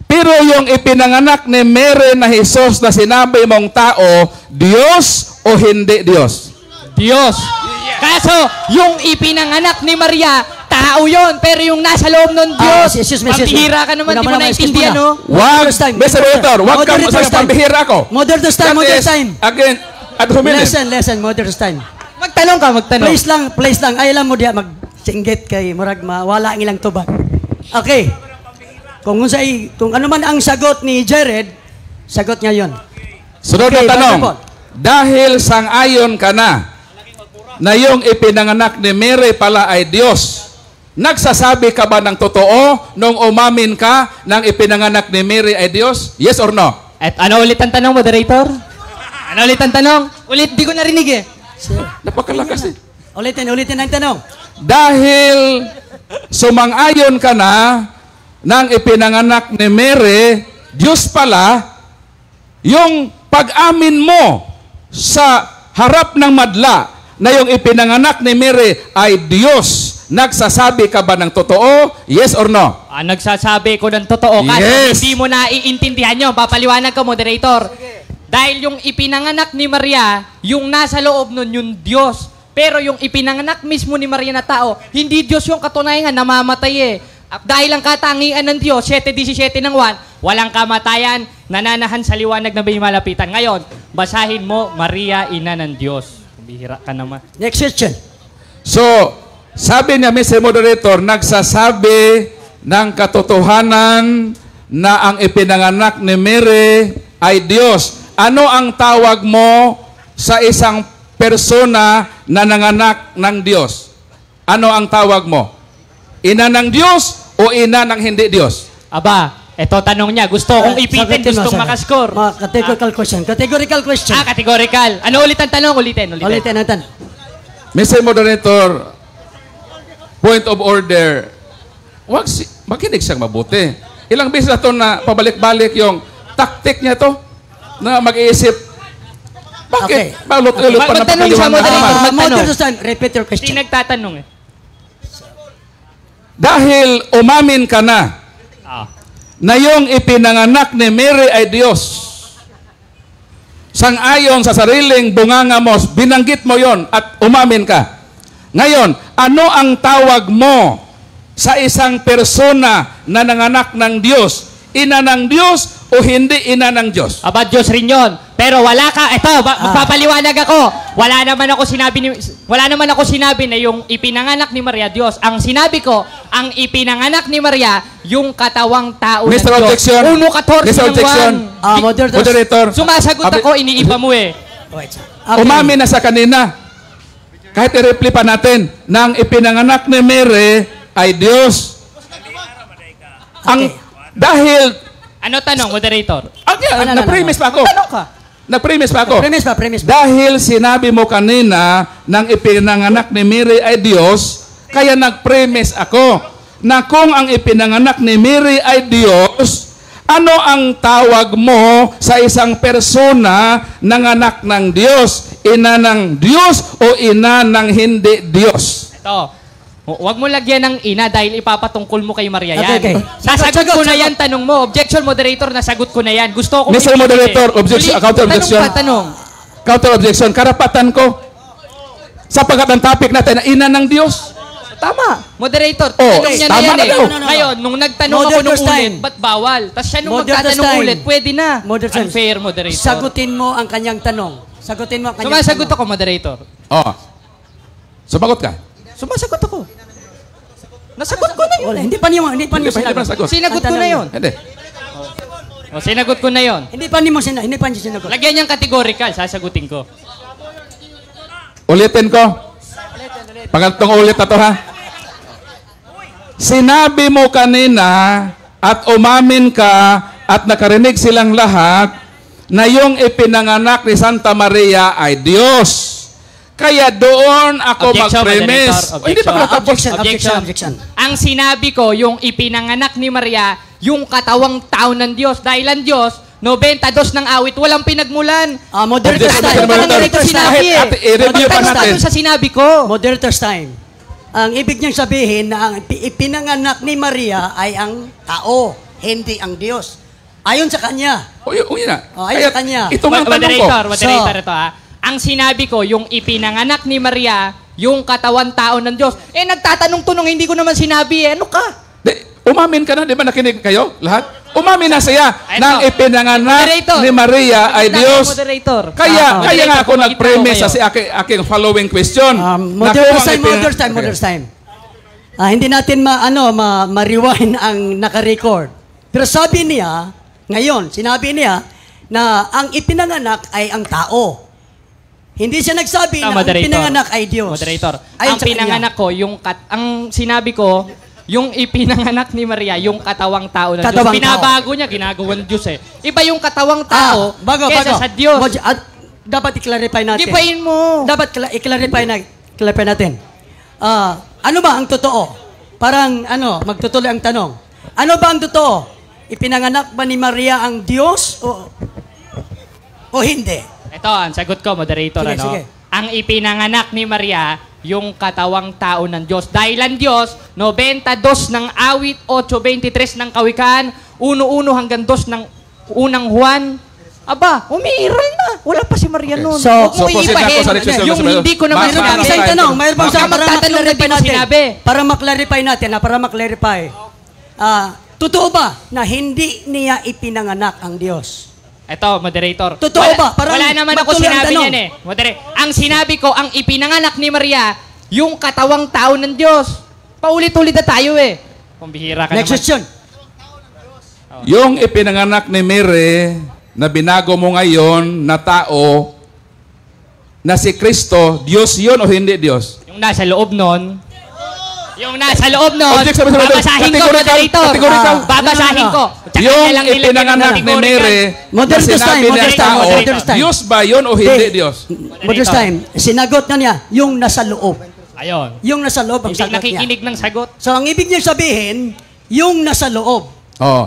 Pero yung ipinanganak ni Mary na Jesus na sinabi mong tao, Diyos o hindi Diyos? Diyos. Kaso, yung ipinanganak ni Maria, tao yon, pero yung nasa loob ng Diyos, pambihira ka naman, di mo naintindihan, no? Wag, Mr. Editor, wag kang Moderator's time. pambihira ko. Moderator's time, moderator's time. Again, at humilis. Listen, moderator's time. Magtanong ka, magtanong. Please lang. Ay lang mo diya magsinggit kay murag wala ang ilang tubag. Okay. Kung ano man ang sagot ni Jared, sagot niya 'yon. Sunod na tanong. Dahil sang-ayon ka na yung ipinanganak ni Mary pala ay Diyos, nagsasabi ka ba ng totoo nung umamin ka ng ipinanganak ni Mary ay Diyos? Yes or no? At ano ulit ang tanong, moderator? Ano ulit ang tanong? Ulit, di ko narinig eh. Napakalakas eh. Ulitin ang tanong. Dahil sumang-ayon ka na ng ipinanganak ni Mary, Diyos pala, yung pag-amin mo sa harap ng madla na yung ipinanganak ni Mary ay Diyos, nagsasabi ka ba ng totoo? Yes or no? Nagsasabi ko ng totoo. Kasi Yes. hindi mo na iintindihan nyo. Papaliwanag ka, moderator. Dahil yung ipinanganak ni Maria, yung nasa loob nun, yung Diyos. Pero yung ipinanganak mismo ni Maria na tao, hindi Diyos yung katunayan, namamatay eh. At dahil ang katangian ng Diyos, 7:17 ng 1, walang kamatayan, nananahan sa liwanag na may malapitan. Ngayon, basahin mo, Maria, ina ng Diyos. Bihira ka naman. Next question. So, sabi niya, Mr. Moderator, nagsasabi ng katotohanan na ang ipinanganak ni Mary ay Diyos. Ano ang tawag mo sa isang persona na nanganak ng Diyos? Ano ang tawag mo? Ina ng Diyos o ina ng hindi Diyos? Aba, Ito, tanong niya. Gusto kong ipitin, Sagutin mo, gustong sir. makascore. Mga categorical question. Categorical question. Categorical. Ano ulit ang tanong? Ulitin. Ulitin ang tanong. Mr. Moderator, point of order. Makinig siyang mabuti. Ilang beses na ito na pabalik-balik yung tactic niya to na mag-iisip. Bakit? Okay. Balot-ulot pa na Magtanong siya, pagkaliwan moderator. naman. Magtanong. Moderator's time. Repeat your Hindi question. nagtatanong eh. Dahil umamin ka na na yung ipinanganak ni Mary ay Diyos. Sang-ayon sa sariling bunganga mo, binanggit mo yon at umamin ka. Ngayon, ano ang tawag mo sa isang persona na nanganak ng Diyos? Ina ng Diyos o hindi ina ng Diyos? Aba, Diyos rin yun. Pero wala ka, magpapaliwanag ako. Wala naman ako sinabi na yung ipinanganak ni Maria, Diyos. Ang sinabi ko, ang ipinanganak ni Maria, yung katawang tao ng Mr. Diyos. Objection. 1:14 Mr. ng Objection. 1. Moderator. Sumasagot ako, iniiba mo eh. Wait, sir. Okay. Umamin na sa kanina. Kahit i-reply pa natin, nang ipinanganak ni Mary ay Diyos. Ang, dahil, Ano tanong, moderator? na-premise pa ako. Tanong ka. Na-premise pa ako. Premise pa, premise pa. Dahil sinabi mo kanina nang ipinanganak ni Mary ay Diyos, kaya nag-premise ako na kung ang ipinanganak ni Mary ay Diyos, ano ang tawag mo sa isang persona ng anak ng Diyos? Ina ng Diyos o ina ng hindi Diyos? Ito. Huwag mo lagyan ng ina dahil ipapatungkol mo kay Maria yan. Okay. Nasagot ko na yan, tanong mo. Objection, moderator, nasagot ko na yan. Gusto ko... Mr. Moderator, objection, counter objection. Tanong. Counter objection, karapatan ko. Sapagkat ang topic natin na ina ng Diyos. Tama. Moderator, Oh, tanong niya na tama yan na eh. daw. No. Ngayon, nung nagtanong ako Moderator's nung ulit, time. ba't bawal? Tapos siya nung Moderator's magtatanong time. ulit, pwede na. Moderator's time. Unfair, moderator. Sagutin mo ang kanyang tanong. Sagutin mo ang kanyang Sumasagot tanong. ako, moderator. Oh. Sumagot ka. Sumasagot ako. Nasagot ko na yun. Wala, hindi pa niyo Hindi pa sinagot. nasagot. Sinagot ko Ang na tanong yun. Hindi. O, sinagot ko na yun. Hindi pa niyo sinagot. Lagyan niyang categorical, sasagutin ko. Ulitin ko. Pangaltong ulit na to ha. Sinabi mo kanina at umamin ka at nakarinig silang lahat na yung ipinanganak ni Santa Maria ay Diyos. Kaya doon ako Objection, mag-premise. moderator. O, hindi pa Objection. natapos. Objection. Ang sinabi ko, yung ipinanganak ni Maria, yung katawang tao ng Diyos. Dahil ang Diyos, 92 ng awit, walang pinagmulan. Moderator's Objection, time. moderator. Sinabi eh. Kahit i-review pa Tanong natin. sa sinabi ko. Moderator's time. Ang ibig niyang sabihin na ang ipinanganak ni Maria ay ang tao, hindi ang Diyos. Ayon sa kanya. O, yun na. Oh, ayun sa kanya. Ito nga ang tanong ko. Moderator, ito ha. Ang sinabi ko, yung ipinanganak ni Maria, yung katawan tao ng Diyos. Eh, nagtatanong-tunong, hindi ko naman sinabi eh. Ano ka? Umamin ka na, di ba nakinig kayo lahat? Umamin na siya Ito. nang ipinanganak Moderator. ni Maria ay Ito na, Diyos. moderator. Kaya Moderator, nga ako kumikita nag-premise ko sa aking following question. Moderator's time. Hindi natin ma-rewind ang naka-record. Pero sabi niya, ngayon, sinabi niya na ang ipinanganak ay ang tao. Hindi siya nagsabi na ang pinanganak ay Diyos. Moderator, Ayon ang sa pinanganak ko, ang sinabi ko, yung ipinanganak ni Maria, yung katawang tao ng Katawang Diyos. Pinabago niya, ginagawang Diyos eh. Iba yung katawang tao bago. kesa sa Diyos. Dapat i-clarify natin. Gipain mo. Dapat i-clarify natin. Ano ba ang totoo? Parang magtutuloy ang tanong. Ano ba ang totoo? Ipinanganak ba ni Maria ang Diyos o hindi? Ito, ang sagot ko, moderator. Sige, sige. Ang ipinanganak ni Maria, yung katawang tao ng Diyos. Dahil ang Diyos, 92 ng awit, 8:23 ng kawikaan, 1:1 hanggang 2 ng unang Juan. Aba, umiiral na. Wala pa si Maria noon. So, Huwag mo proceed iibahin. ako sa request ng Yung Mr. hindi ko naman Mas- Mayroon pang mas- isang mas- tanong. Mayroon pang mas- isang para magtatanong maklarify na di mo natin. sinabi. Para maklarify. Totoo ba na hindi niya ipinanganak ang Diyos? Ito, moderator. Totoo ba? Parang wala naman ako magtuloy ang sinabi tanong. yan eh. Ang sinabi ko, ang ipinanganak ni Maria, yung katawang tao ng Diyos. Paulit-ulit na tayo eh. Kumbihira ka Next naman. question. Yung ipinanganak ni Mary na binago mo ngayon na tao na si Kristo, Diyos yun o hindi Diyos? Yung nasa loob nun, Yung nasa loob nun, Object sabi sa babasahin ko, moderator. Categorical. Babasahin ko. Tsaka Yung niya lang nilagyan ng ipinanganak ni categorical. Mary na Moderator's time, sinabi ng moderator's time, tao, moderator's time. Diyos ba yun o hindi Diyos? Modest time. Sinagot na niya, yung nasa loob. Ayun. Yung nasa loob ang Hindi sagot niya. nakikinig ng sagot. So, ang ibig niya sabihin, yung nasa loob. Oh.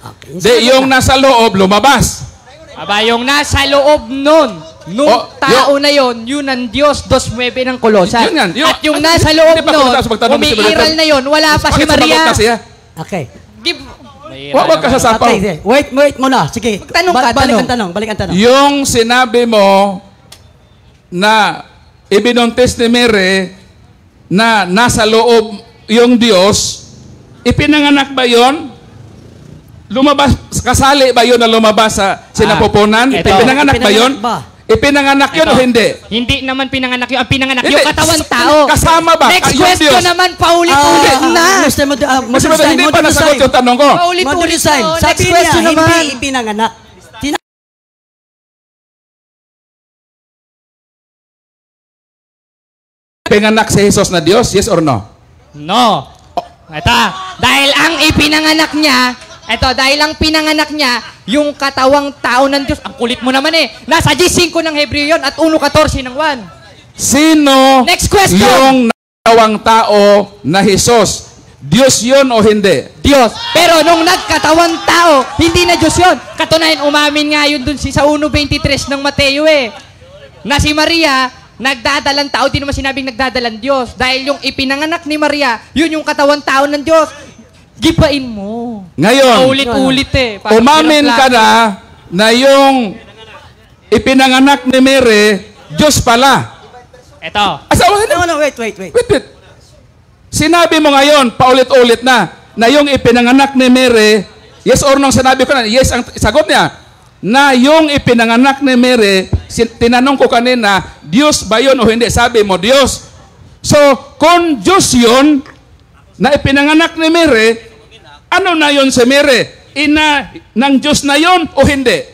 Okay. Di, yung nasa loob, lumabas. Aba, yung nasa loob nun, nung Oh, tao na yon, yun ang Diyos, 2.9 ng Kolosa. Yun yan. At yung Ay, nasa hindi loob pa nun, kumataas magtanong si umiiral Moderator. na yon, wala pa si Bakit sumagot Maria. na siya? Okay. Di, Wag ka sasapaw. Okay, okay. Wait muna. Sige. Magtanong ka, Balik tanong. ang tanong. Balik ang tanong. Yung sinabi mo na ibinuntis ni Mary na nasa loob yung Diyos, ipinanganak ba yon? Lumabas, kasali ba yun na lumabas sa sinapupunan? eto. Ipinanganak ba yun? Ipinanganak ba? Ipinanganak yun o Ito. hindi? Hindi naman pinanganak yun. Ang pinanganak Hindi. yung katawan tao. Kasama ba? Next Yung question Diyos. naman, paulit-ulit na. Mr. Kasi ba, hindi pa nasagot yung tanong ko. Paulit-ulit Modest na. time. oh. Sabi Next niya, question hindi naman. ipinanganak. Pinganak si Jesus na Diyos? Yes or no? No. Ito, dahil ang ipinanganak niya, dahil ang pinanganak niya, yung katawang tao ng Diyos, ang kulit mo naman eh. Nasa G5 ng Hebreo yun at 1.14 ng 1. Sino Next question. yung nakatawang tao na Jesus? Diyos yun o hindi? Diyos. Pero nung nagkatawang tao, hindi na Diyos yun. Katunayan, umamin nga yun dun sa 1.23 ng Mateo eh. Na si Maria, nagdadalang tao, di naman sinabing nagdadalang Diyos. Dahil yung ipinanganak ni Maria, yun yung katawang tao ng Diyos. Gipain mo. Ngayon, Paulit-ulit eh. Parang umamin ka pinapla- na yung ipinanganak ni Mary, Diyos pala. Eto. Asawa No, wait. Wait. Sinabi mo ngayon, paulit-ulit na yung ipinanganak ni Mary, yes or no, sinabi ko na, yes, ang sagot niya, na yung ipinanganak ni Mary, tinanong ko kanina, Diyos ba yun o hindi? Sabi mo, Diyos. So, kung Diyos yun, na ipinanganak ni Mary, ano na yun si Mary? Ina ng Diyos na yun o hindi?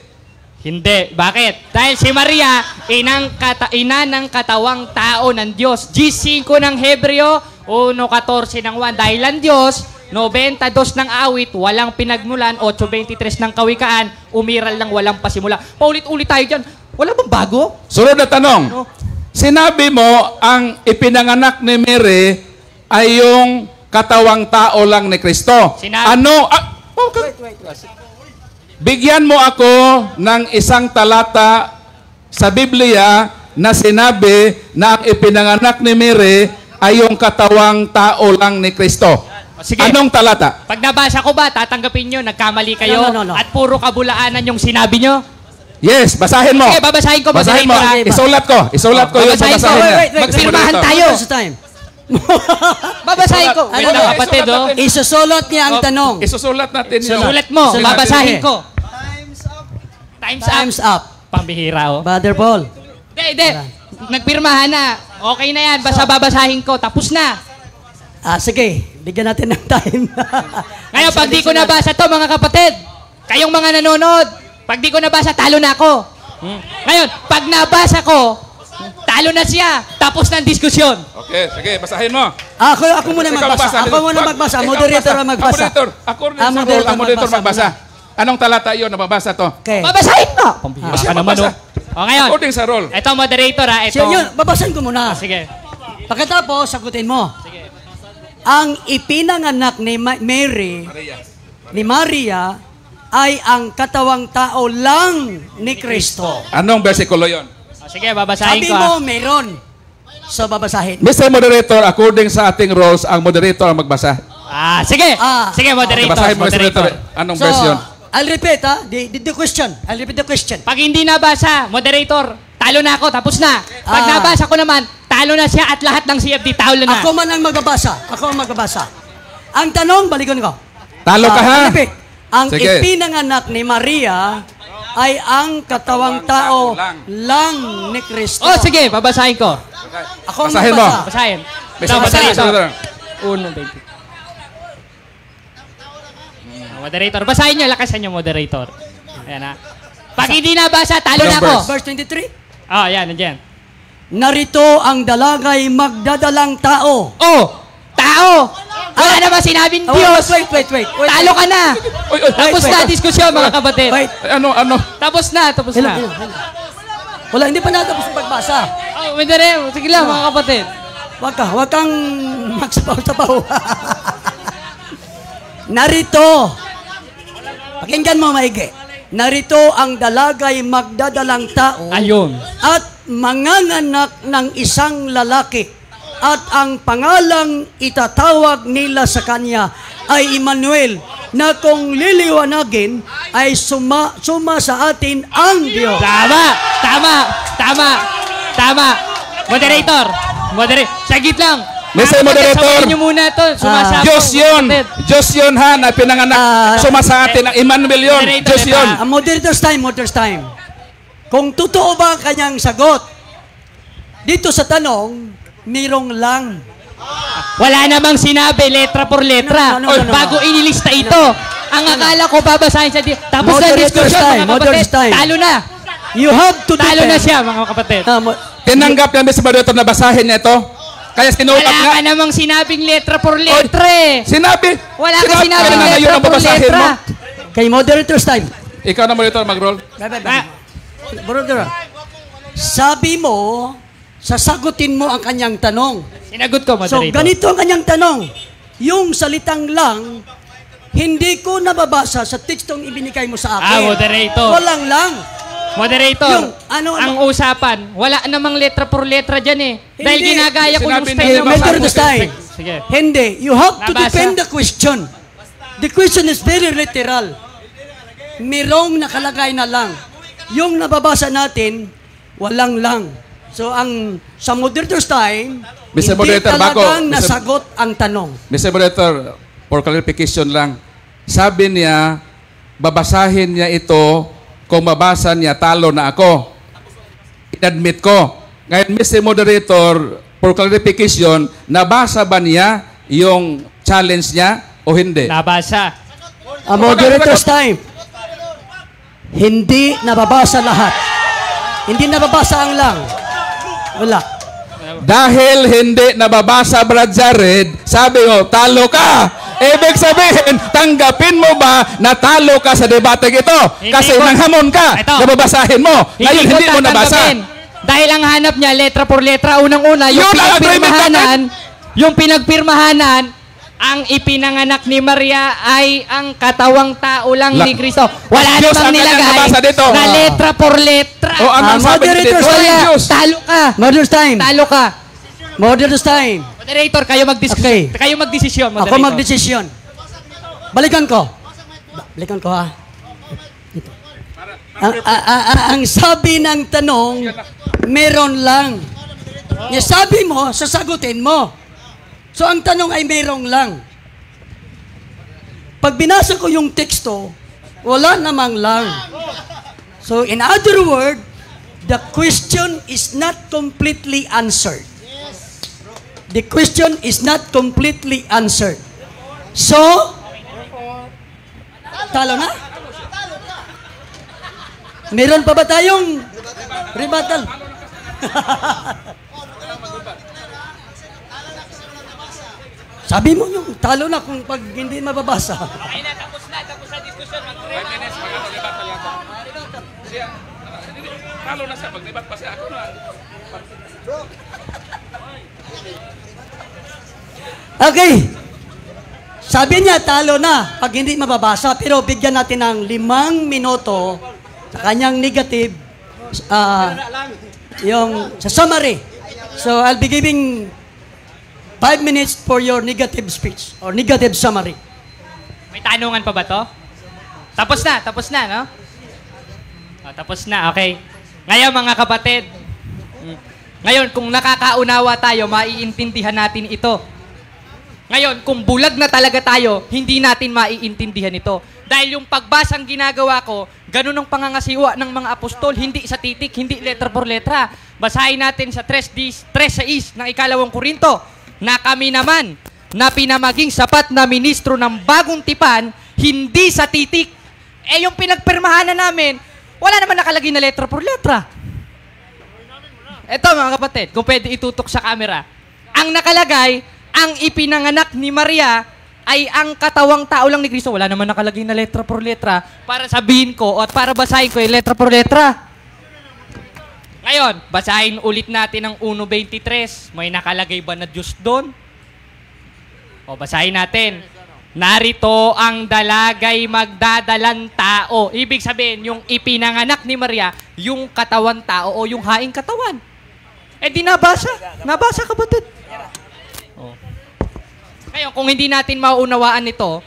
Hindi. Bakit? Dahil si Maria, ina ng katawang tao ng Diyos. G5 ng Hebreo, 1.14 ng 1. Dahil ang Diyos, 92 ng awit, walang pinagmulan, 8.23 ng kawikaan, umiral lang walang pasimula. Paulit-ulit tayo dyan. Wala bang bago? Sunod na tanong. Sinabi mo, ang ipinanganak ni Mary ay yung katawang tao lang ni Kristo. Ano? Bigyan mo ako ng isang talata sa Biblia na sinabi na ang ipinanganak ni Mary ay yung katawang tao lang ni Kristo. Sige. Anong talata? Pag nabasa ko ba, tatanggapin nyo, nagkamali kayo, No. at puro kabulaanan yung sinabi nyo? Yes, basahin mo. Sige, babasahin ko. Basahin mo. moderator, ah. Isulat ko yung Babasahin ko. babasahin niya. Wait. Magpirmahan Moderator. tayo. First time. Babasahin ko. Ano Wait lang, ba? kapatid, Isulat oh. natin. Isusulot niya ang tanong. Isusulat natin yun. Sulat mo, Sulat babasahin natin. ko. Time's up. Time's up. Pambihira, oh. Brother Paul. Hindi. Nagpirmahan na. Okay na yan. Basta babasahin ko. Tapos na. Sige. Bigyan natin ng time. Ngayon, pag di ko nabasa to, mga kapatid, kayong mga nanonood, pag di ko nabasa, talo na ako. Ngayon, pag nabasa ko, talo na siya. Tapos na ang diskusyon. Okay, sige, basahin mo. Ako muna Ikaw magbasa. Ako muna magbasa. Moderator ang magbasa. Moderator. According sa rule, ang moderator magbasa. Anong talata yun na mabasa to? Okay. Babasahin mo. Pambihira Siya ka naman, oh. magbasa. O, ngayon, According sa rule. ito, moderator, ha. Ito. Yun, babasahin ko muna. Sige. Pagkatapos, sagutin mo. Sige. Ang ipinanganak ni Mary, ni Maria, ay ang katawang tao lang ni Kristo. Anong versikulo yun? O, sige, babasahin Sabi ko, mo, ha. meron. So, babasahin. Mr. Moderator, according sa ating rules, ang moderator ang magbasa. Sige. Ah. Sige, moderator. Basahin mo, Mr. Moderator. Anong version? I'll repeat, the question. I'll repeat the question. Pag hindi nabasa, moderator, talo na ako, tapos na. Pag Ah. nabasa ko naman, talo na siya at lahat ng CFD talo na. Ako man ang magbabasa. Ako ang magbabasa. Ang tanong, balikan ko. Talo ka, ha? I'll repeat. Ang Sige. ipinanganak ni Maria ay ang katawang tao lang ni Kristo. Oh, sige, babasahin ko. Ako ang Basahin mo. magbasa. Basahin. Mr. Ito, Moderator. moderator. Uno, 20. Moderator, basahin nyo, lakasan nyo, moderator. Ayan, ha. Pag hindi nabasa, talo na ako. Numbers. Verse 23. Oh, yan, nandiyan. Narito ang dalagay magdadalang tao. Oh, tao. Wala naman sinabing Oh, Diyos. wait. Talo ka na. Oy, Tapos wait. na diskusyon, mga kapatid. Wait. ano? Tapos na. Hello. Wala, hindi pa natapos yung pagbasa. Oh, Medere, sige lang, mga kapatid. Huwag kang magsapaw-sapaw. Narito, pakinggan mo maigi. Narito ang dalagay magdadalang tao Ayun. at manganganak ng isang lalaki at ang pangalang itatawag nila sa kanya ay Emmanuel, na kung liliwanagin ay suma sa atin ang Diyos. Tama. Moderator. Sagit lang. Mr. Moderator. Sabayin niyo muna ito. Sumasabog. Diyos yun ha, na pinanganak. Sumasa atin ang Emmanuel yun. Moderator, Diyos yun. Moderators time. Kung totoo ba ang kanyang sagot, dito sa tanong, mirong lang. Wala namang sinabi, letra por letra. No. Bago inilista ito. Ang akala ko babasahin sa tapos na Moderator's diskusyon, time, mga kapatid. moderator's time. Talo na. You have to Talo defend. na siya, mga kapatid. Tinanggap niya, Mr. Moderator, na basahin niya ito. Kaya sinulat Wala nga. ka namang sinabing letra por letra eh. Sinabi. Wala ka sinabing na ngayon letra ang por babasahin letra. mo. Kay moderator's time. Ikaw na, Moderator, mag-roll. Brother, sabi mo, sasagutin mo ang kanyang tanong. Sinagot ko, So, moderator. ganito ang kanyang tanong. Yung salitang lang, hindi ko nababasa sa tekstong ibinigay mo sa akin. Moderator. Walang lang. Moderator, Yung, ano- ang usapan, wala namang letra por letra dyan eh. Dahil Hindi. ginagaya ko yung Sinabi style niya, ng Moderator's mga time. Sige. Hindi. You have to Nabasa. defend the question. The question is very literal. Mirong nakalagay na lang. Yung nababasa natin, walang lang. So, sa moderator's time, Mr. hindi Moderator, talagang Mr. nasagot ang tanong. Mr. Moderator, for clarification lang, sabi niya, babasahin niya ito, kung mabasa niya, talo na ako. Inadmit ko. Ngayon, Mr. Moderator, for clarification, nabasa ba niya yung challenge niya o hindi? Nabasa. Moderator's time. Hindi nababasa lahat. Hindi nababasa ang lang. Wala. Dahil hindi nababasa, Brad Jared, sabi mo, talo ka. Ibig sabihin, tanggapin mo ba na talo ka sa debate ito? Hindi Kasi ko- nanghamon ka, Ito. nababasahin mo. Ngayon, ko hindi mo nabasa. tatanggapin. Dahil ang hanap niya, letra por letra, unang-una, yung Yun ang agreement pinagpirmahanan, ang ipinanganak ni Maria ay ang katawang tao lang ni Kristo. Wala Diyos namang ang kanyang nilagay nabasa dito. na letra por letra. O anong sabi Moderator, dito? sorry. Ay, Diyos. Talo ka. Moderator's time. Talo ka. Moderator's time. Moderator, kayo magdesisyon. Okay. Kayo magdesisyon, moderator. Ako magdesisyon. Balikan ko. Balikan ko ha. Ito. Ang sabi ng tanong, meron lang. Yung sabi mo, sasagutin mo. So ang tanong ay merong lang. Pag binasa ko yung teksto, wala namang lang. So in other word, the question is not completely answered. The question is not completely answered. So, talo na? Meron pa ba tayong rebuttal? Sabi mo yung talo na kung pag hindi mababasa. Ay na, tapos na diskusyon. Talo na siya, pag-debat pa siya. Ako na. Okay. Sabi niya, talo na pag hindi mababasa. Pero bigyan natin ng 5 minuto sa kanyang negative, yung sa summary. So, I'll be giving 5 minutes for your negative speech or negative summary. May tanungan pa ba to? Tapos na, no? Tapos na, okay. Ngayon, mga kapatid, ngayon, kung nakakaunawa tayo, maiintindihan natin ito. Ngayon, kung bulag na talaga tayo, hindi natin maiintindihan ito. Dahil yung pagbasang ginagawa ko, ganun ang pangangasiwa ng mga apostol, hindi sa titik, hindi letra por letra. Basahin natin sa 3:6 ng 2 Korinto, na kami naman, na pinamaging sapat na ministro ng bagong tipan, hindi sa titik. Eh yung pinagpirmahanan namin, wala naman nakalagay na letra por letra. Eto mga kapatid, kung pwede itutok sa camera. Ang nakalagay ang ipinanganak ni Maria ay ang katawang tao lang ni Kristo. Wala naman nakalagay na letra por letra para sabihin ko at para basahin ko yung letra por letra. Ngayon, basahin ulit natin ang 1.23. May nakalagay ba na Diyos doon? O, basahin natin. Narito ang dalagay magdadalang tao. Ibig sabihin, yung ipinanganak ni Maria, yung katawan tao o yung haing katawan. Eh di nabasa. Nabasa, kapatid. O. Ngayon, kung hindi natin mauunawaan ito,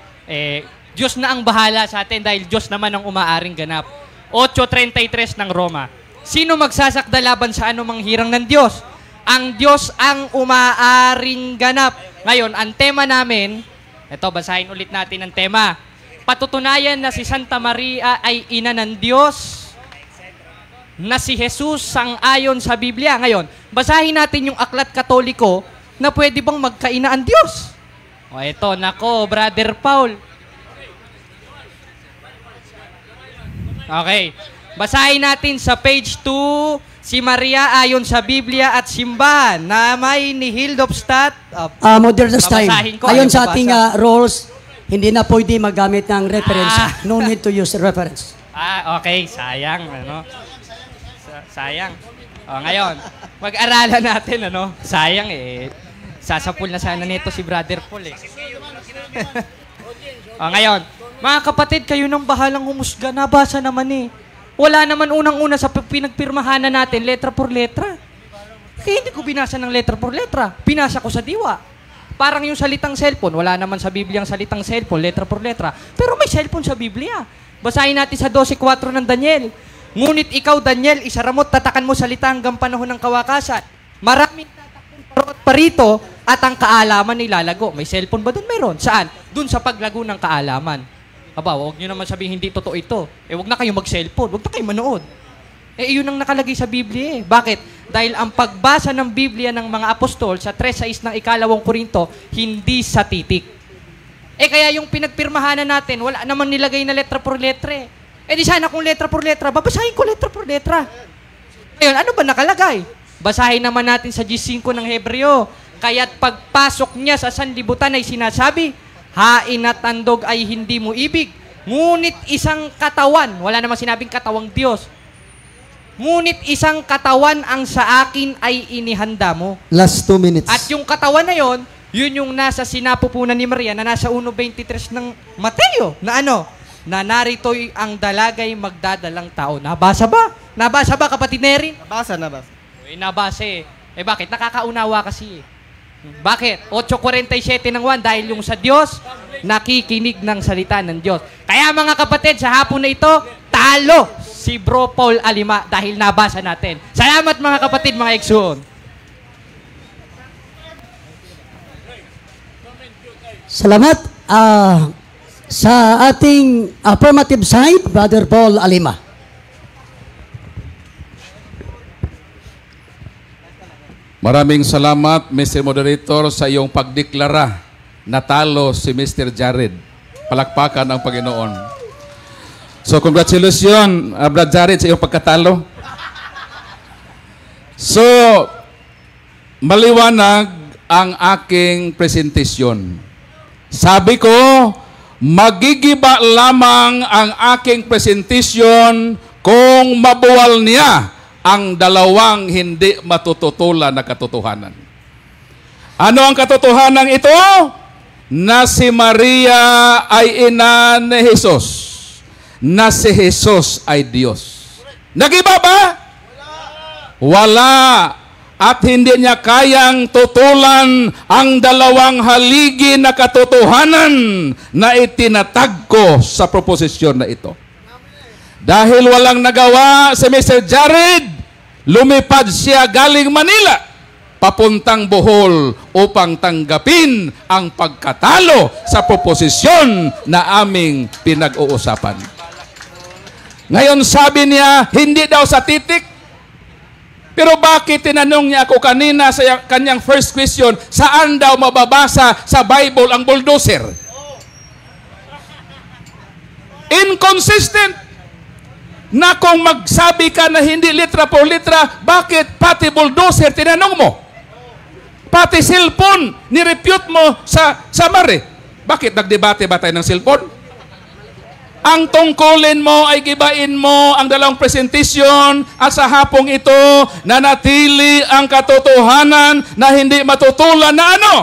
Diyos na ang bahala sa atin dahil Diyos naman ang umaaring ganap. 8.33 ng Roma. Sino magsasakda laban sa anumang hirang ng Diyos? Ang Diyos ang umaaring ganap. Ngayon, ang tema namin, ito, basahin ulit natin ang tema. Patutunayan na si Santa Maria ay ina ng Diyos, na si Jesus sang-ayon sa Biblia. Ngayon, basahin natin yung aklat Katoliko na pwede bang magkaina ang Diyos. O ito, nako, Brother Paul. Okay. Basahin natin sa page 2, si Maria ayon sa Biblia at simbahan na may ni Hildobstadt. Modernist time. Babasahin ko, Ayon ayaw sa ating babasa. rules, hindi na pwede magamit ng reference. No need to use reference. Okay. Sayang, ano? Sayang. O, ngayon, mag-aralan natin, ano? Sayang, sasapul na sana nito si Brother Paul, O, ngayon, mga kapatid, kayo nang bahalang humusga. Nabasa naman, Wala naman unang-una sa pinagpirmahanan natin, letra por letra. Kaya hindi ko binasa ng letra por letra. Binasa ko sa diwa. Parang yung salitang cellphone, wala naman sa Biblia ang salitang cellphone, letra por letra. Pero may cellphone sa Biblia. Basahin natin sa 12.4 ng Daniel. Ngunit ikaw, Daniel, isaramot, tatakan mo salita hanggang panahon ng kawakasan. Maraming tatakong parot parito at ang kaalaman nilalago. May cellphone ba doon? Meron. Saan? Doon sa paglago ng kaalaman. Aba, huwag nyo naman sabihin hindi totoo ito. Huwag na kayo mag-cellphone. Huwag na kayo manood. Yun ang nakalagay sa Biblia. Bakit? Dahil ang pagbasa ng Biblia ng mga apostol sa 3.6 ng 2 Korinto, hindi sa titik. Kaya yung pinagpirmahanan natin, wala naman nilagay na letra por letra. Di sana kung letra por letra, babasahin ko letra por letra. Ngayon, ano ba nakalagay? Basahin naman natin sa G5 ng Hebreo. Kaya't pagpasok niya sa sanlibutan ay sinasabi, hain at andog ay hindi mo ibig, ngunit isang katawan, wala namang sinabing katawang Diyos, ngunit isang katawan ang sa akin ay inihanda mo. Last 2 minutes. At yung katawan na yon, yun yung nasa sinapupunan ni Maria na nasa 1.23 ng Mateo, na ano? Na narito'y ang dalagay magdadalang tao. Nabasa ba? Nabasa ba, kapatid Nerin? Nabasa. Nabasa bakit? Nakakaunawa kasi Bakit? 8.47 ng 1 dahil yung sa Diyos, nakikinig ng salita ng Diyos. Kaya mga kapatid, sa hapon na ito, talo si Bro Paul Alima dahil nabasa natin. Salamat mga kapatid, mga eksoon. Salamat sa ating affirmative side, Brother Paul Alima. Maraming salamat, Mr. Moderator, sa iyong pagdeklara. Natalo si Mr. Jared. Palakpakan ang Panginoon. So, congratulations, Brad Jared, sa iyong pagkatalo. So, maliwanag ang aking presentasyon. Sabi ko, magigiba lamang ang aking presentasyon kung mabuwal niya ang dalawang hindi matututulan na katotohanan. Ano ang katotohanan ito? Na si Maria ay ina ni Jesus. Na si Jesus ay Diyos. Nagiba ba? Wala. At hindi niya kayang tutulan ang dalawang haligi na katotohanan na itinatag ko sa proposisyon na ito. Dahil walang nagawa si Mr. Jared, lumipad siya galing Manila, papuntang Bohol upang tanggapin ang pagkatalo sa proposisyon na aming pinag-uusapan. Ngayon sabi niya, hindi daw sa titik. Pero bakit tinanong niya ako kanina sa kanyang first question, saan daw mababasa sa Bible ang bulldozer? Inconsistent. Na kung magsabi ka na hindi litra por litra, bakit pati bulldozer tinanong mo? Pati cellphone, nirepute mo sa Mare. Bakit nagdebate ba tayo ng cellphone? Ang tungkulin mo ay gibain mo ang dalawang presentasyon at sa hapong ito nanatili ang katotohanan na hindi matutulan na ano?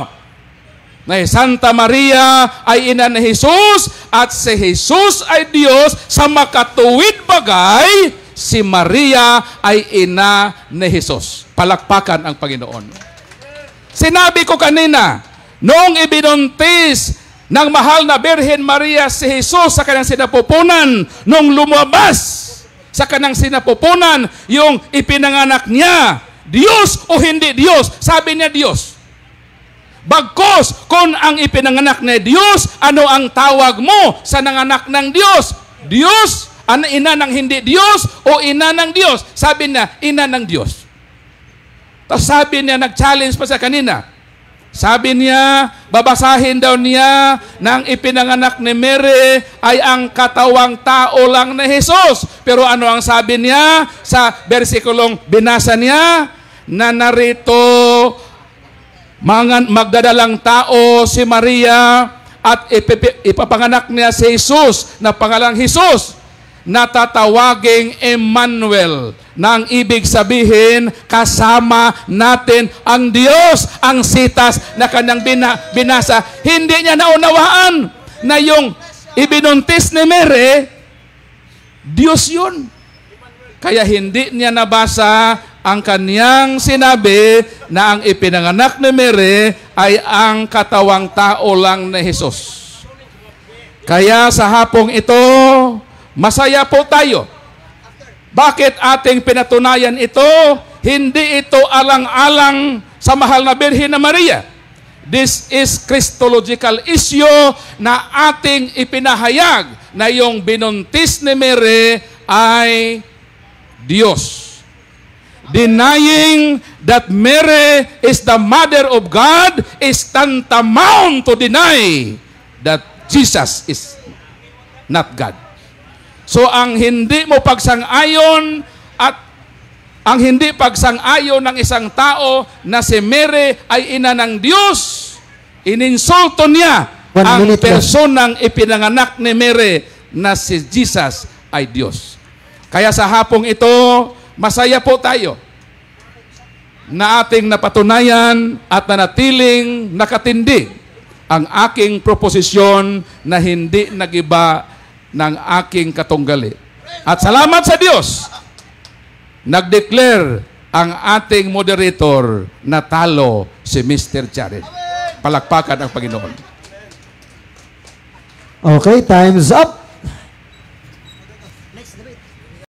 Na Santa Maria ay ina ni Jesus at si Jesus ay Diyos sa makatuwid bagay, si Maria ay ina ni Jesus. Palakpakan ang Panginoon. Sinabi ko kanina, noong ibinuntis ng mahal na Birhen Maria si Jesus sa kanang sinapupunan, nung lumabas sa kanang sinapupunan, yung ipinanganak niya, Diyos o hindi Diyos? Sabi niya Diyos. Bagkos, kung ang ipinanganak na Diyos, ano ang tawag mo sa nanganak ng Diyos? Diyos? Ano, ina ng hindi Diyos o ina ng Diyos? Sabi niya, ina ng Diyos. Tapos sabi niya, nag-challenge pa sa kanina. Sabi niya, babasahin daw niya ng ipinanganak ni Mary ay ang katawang tao lang na Jesus. Pero ano ang sabi niya sa versikulong binasa niya? Na narito, magdadalang tao si Maria at ipapanganak niya si Jesus na pangalang Jesus na tatawaging Emmanuel, nang ibig sabihin kasama natin ang Diyos, ang sitas na kanyang binasa. Hindi niya naunawaan na yung ibinuntis ni Mary, Diyos yun. Kaya hindi niya nabasa ang kanyang sinabi na ang ipinanganak ni Mary ay ang katawang tao lang na Jesus. Kaya sa hapong ito, masaya po tayo. Bakit ating pinatunayan ito? Hindi ito alang-alang sa mahal na Birhen na Maria. This is Christological issue na ating ipinahayag na yung binuntis ni Mary ay Diyos. Denying that Mary is the mother of God is tantamount to deny that Jesus is not God. So ang hindi mo pagsang-ayon at ang hindi pagsang-ayon ng isang tao na si Mary ay ina ng Diyos, ininsulto niya ang personang ipinanganak ni Mary na si Jesus ay Diyos. Kaya sa hapong ito, masaya po tayo na ating napatunayan at nanatiling nakatindig ang aking proposisyon na hindi nagiba ng aking katunggali. At salamat sa Diyos, nag-declare ang ating moderator na talo si Mr. Jared. Palakpakan ang Panginoon. Okay, time's up.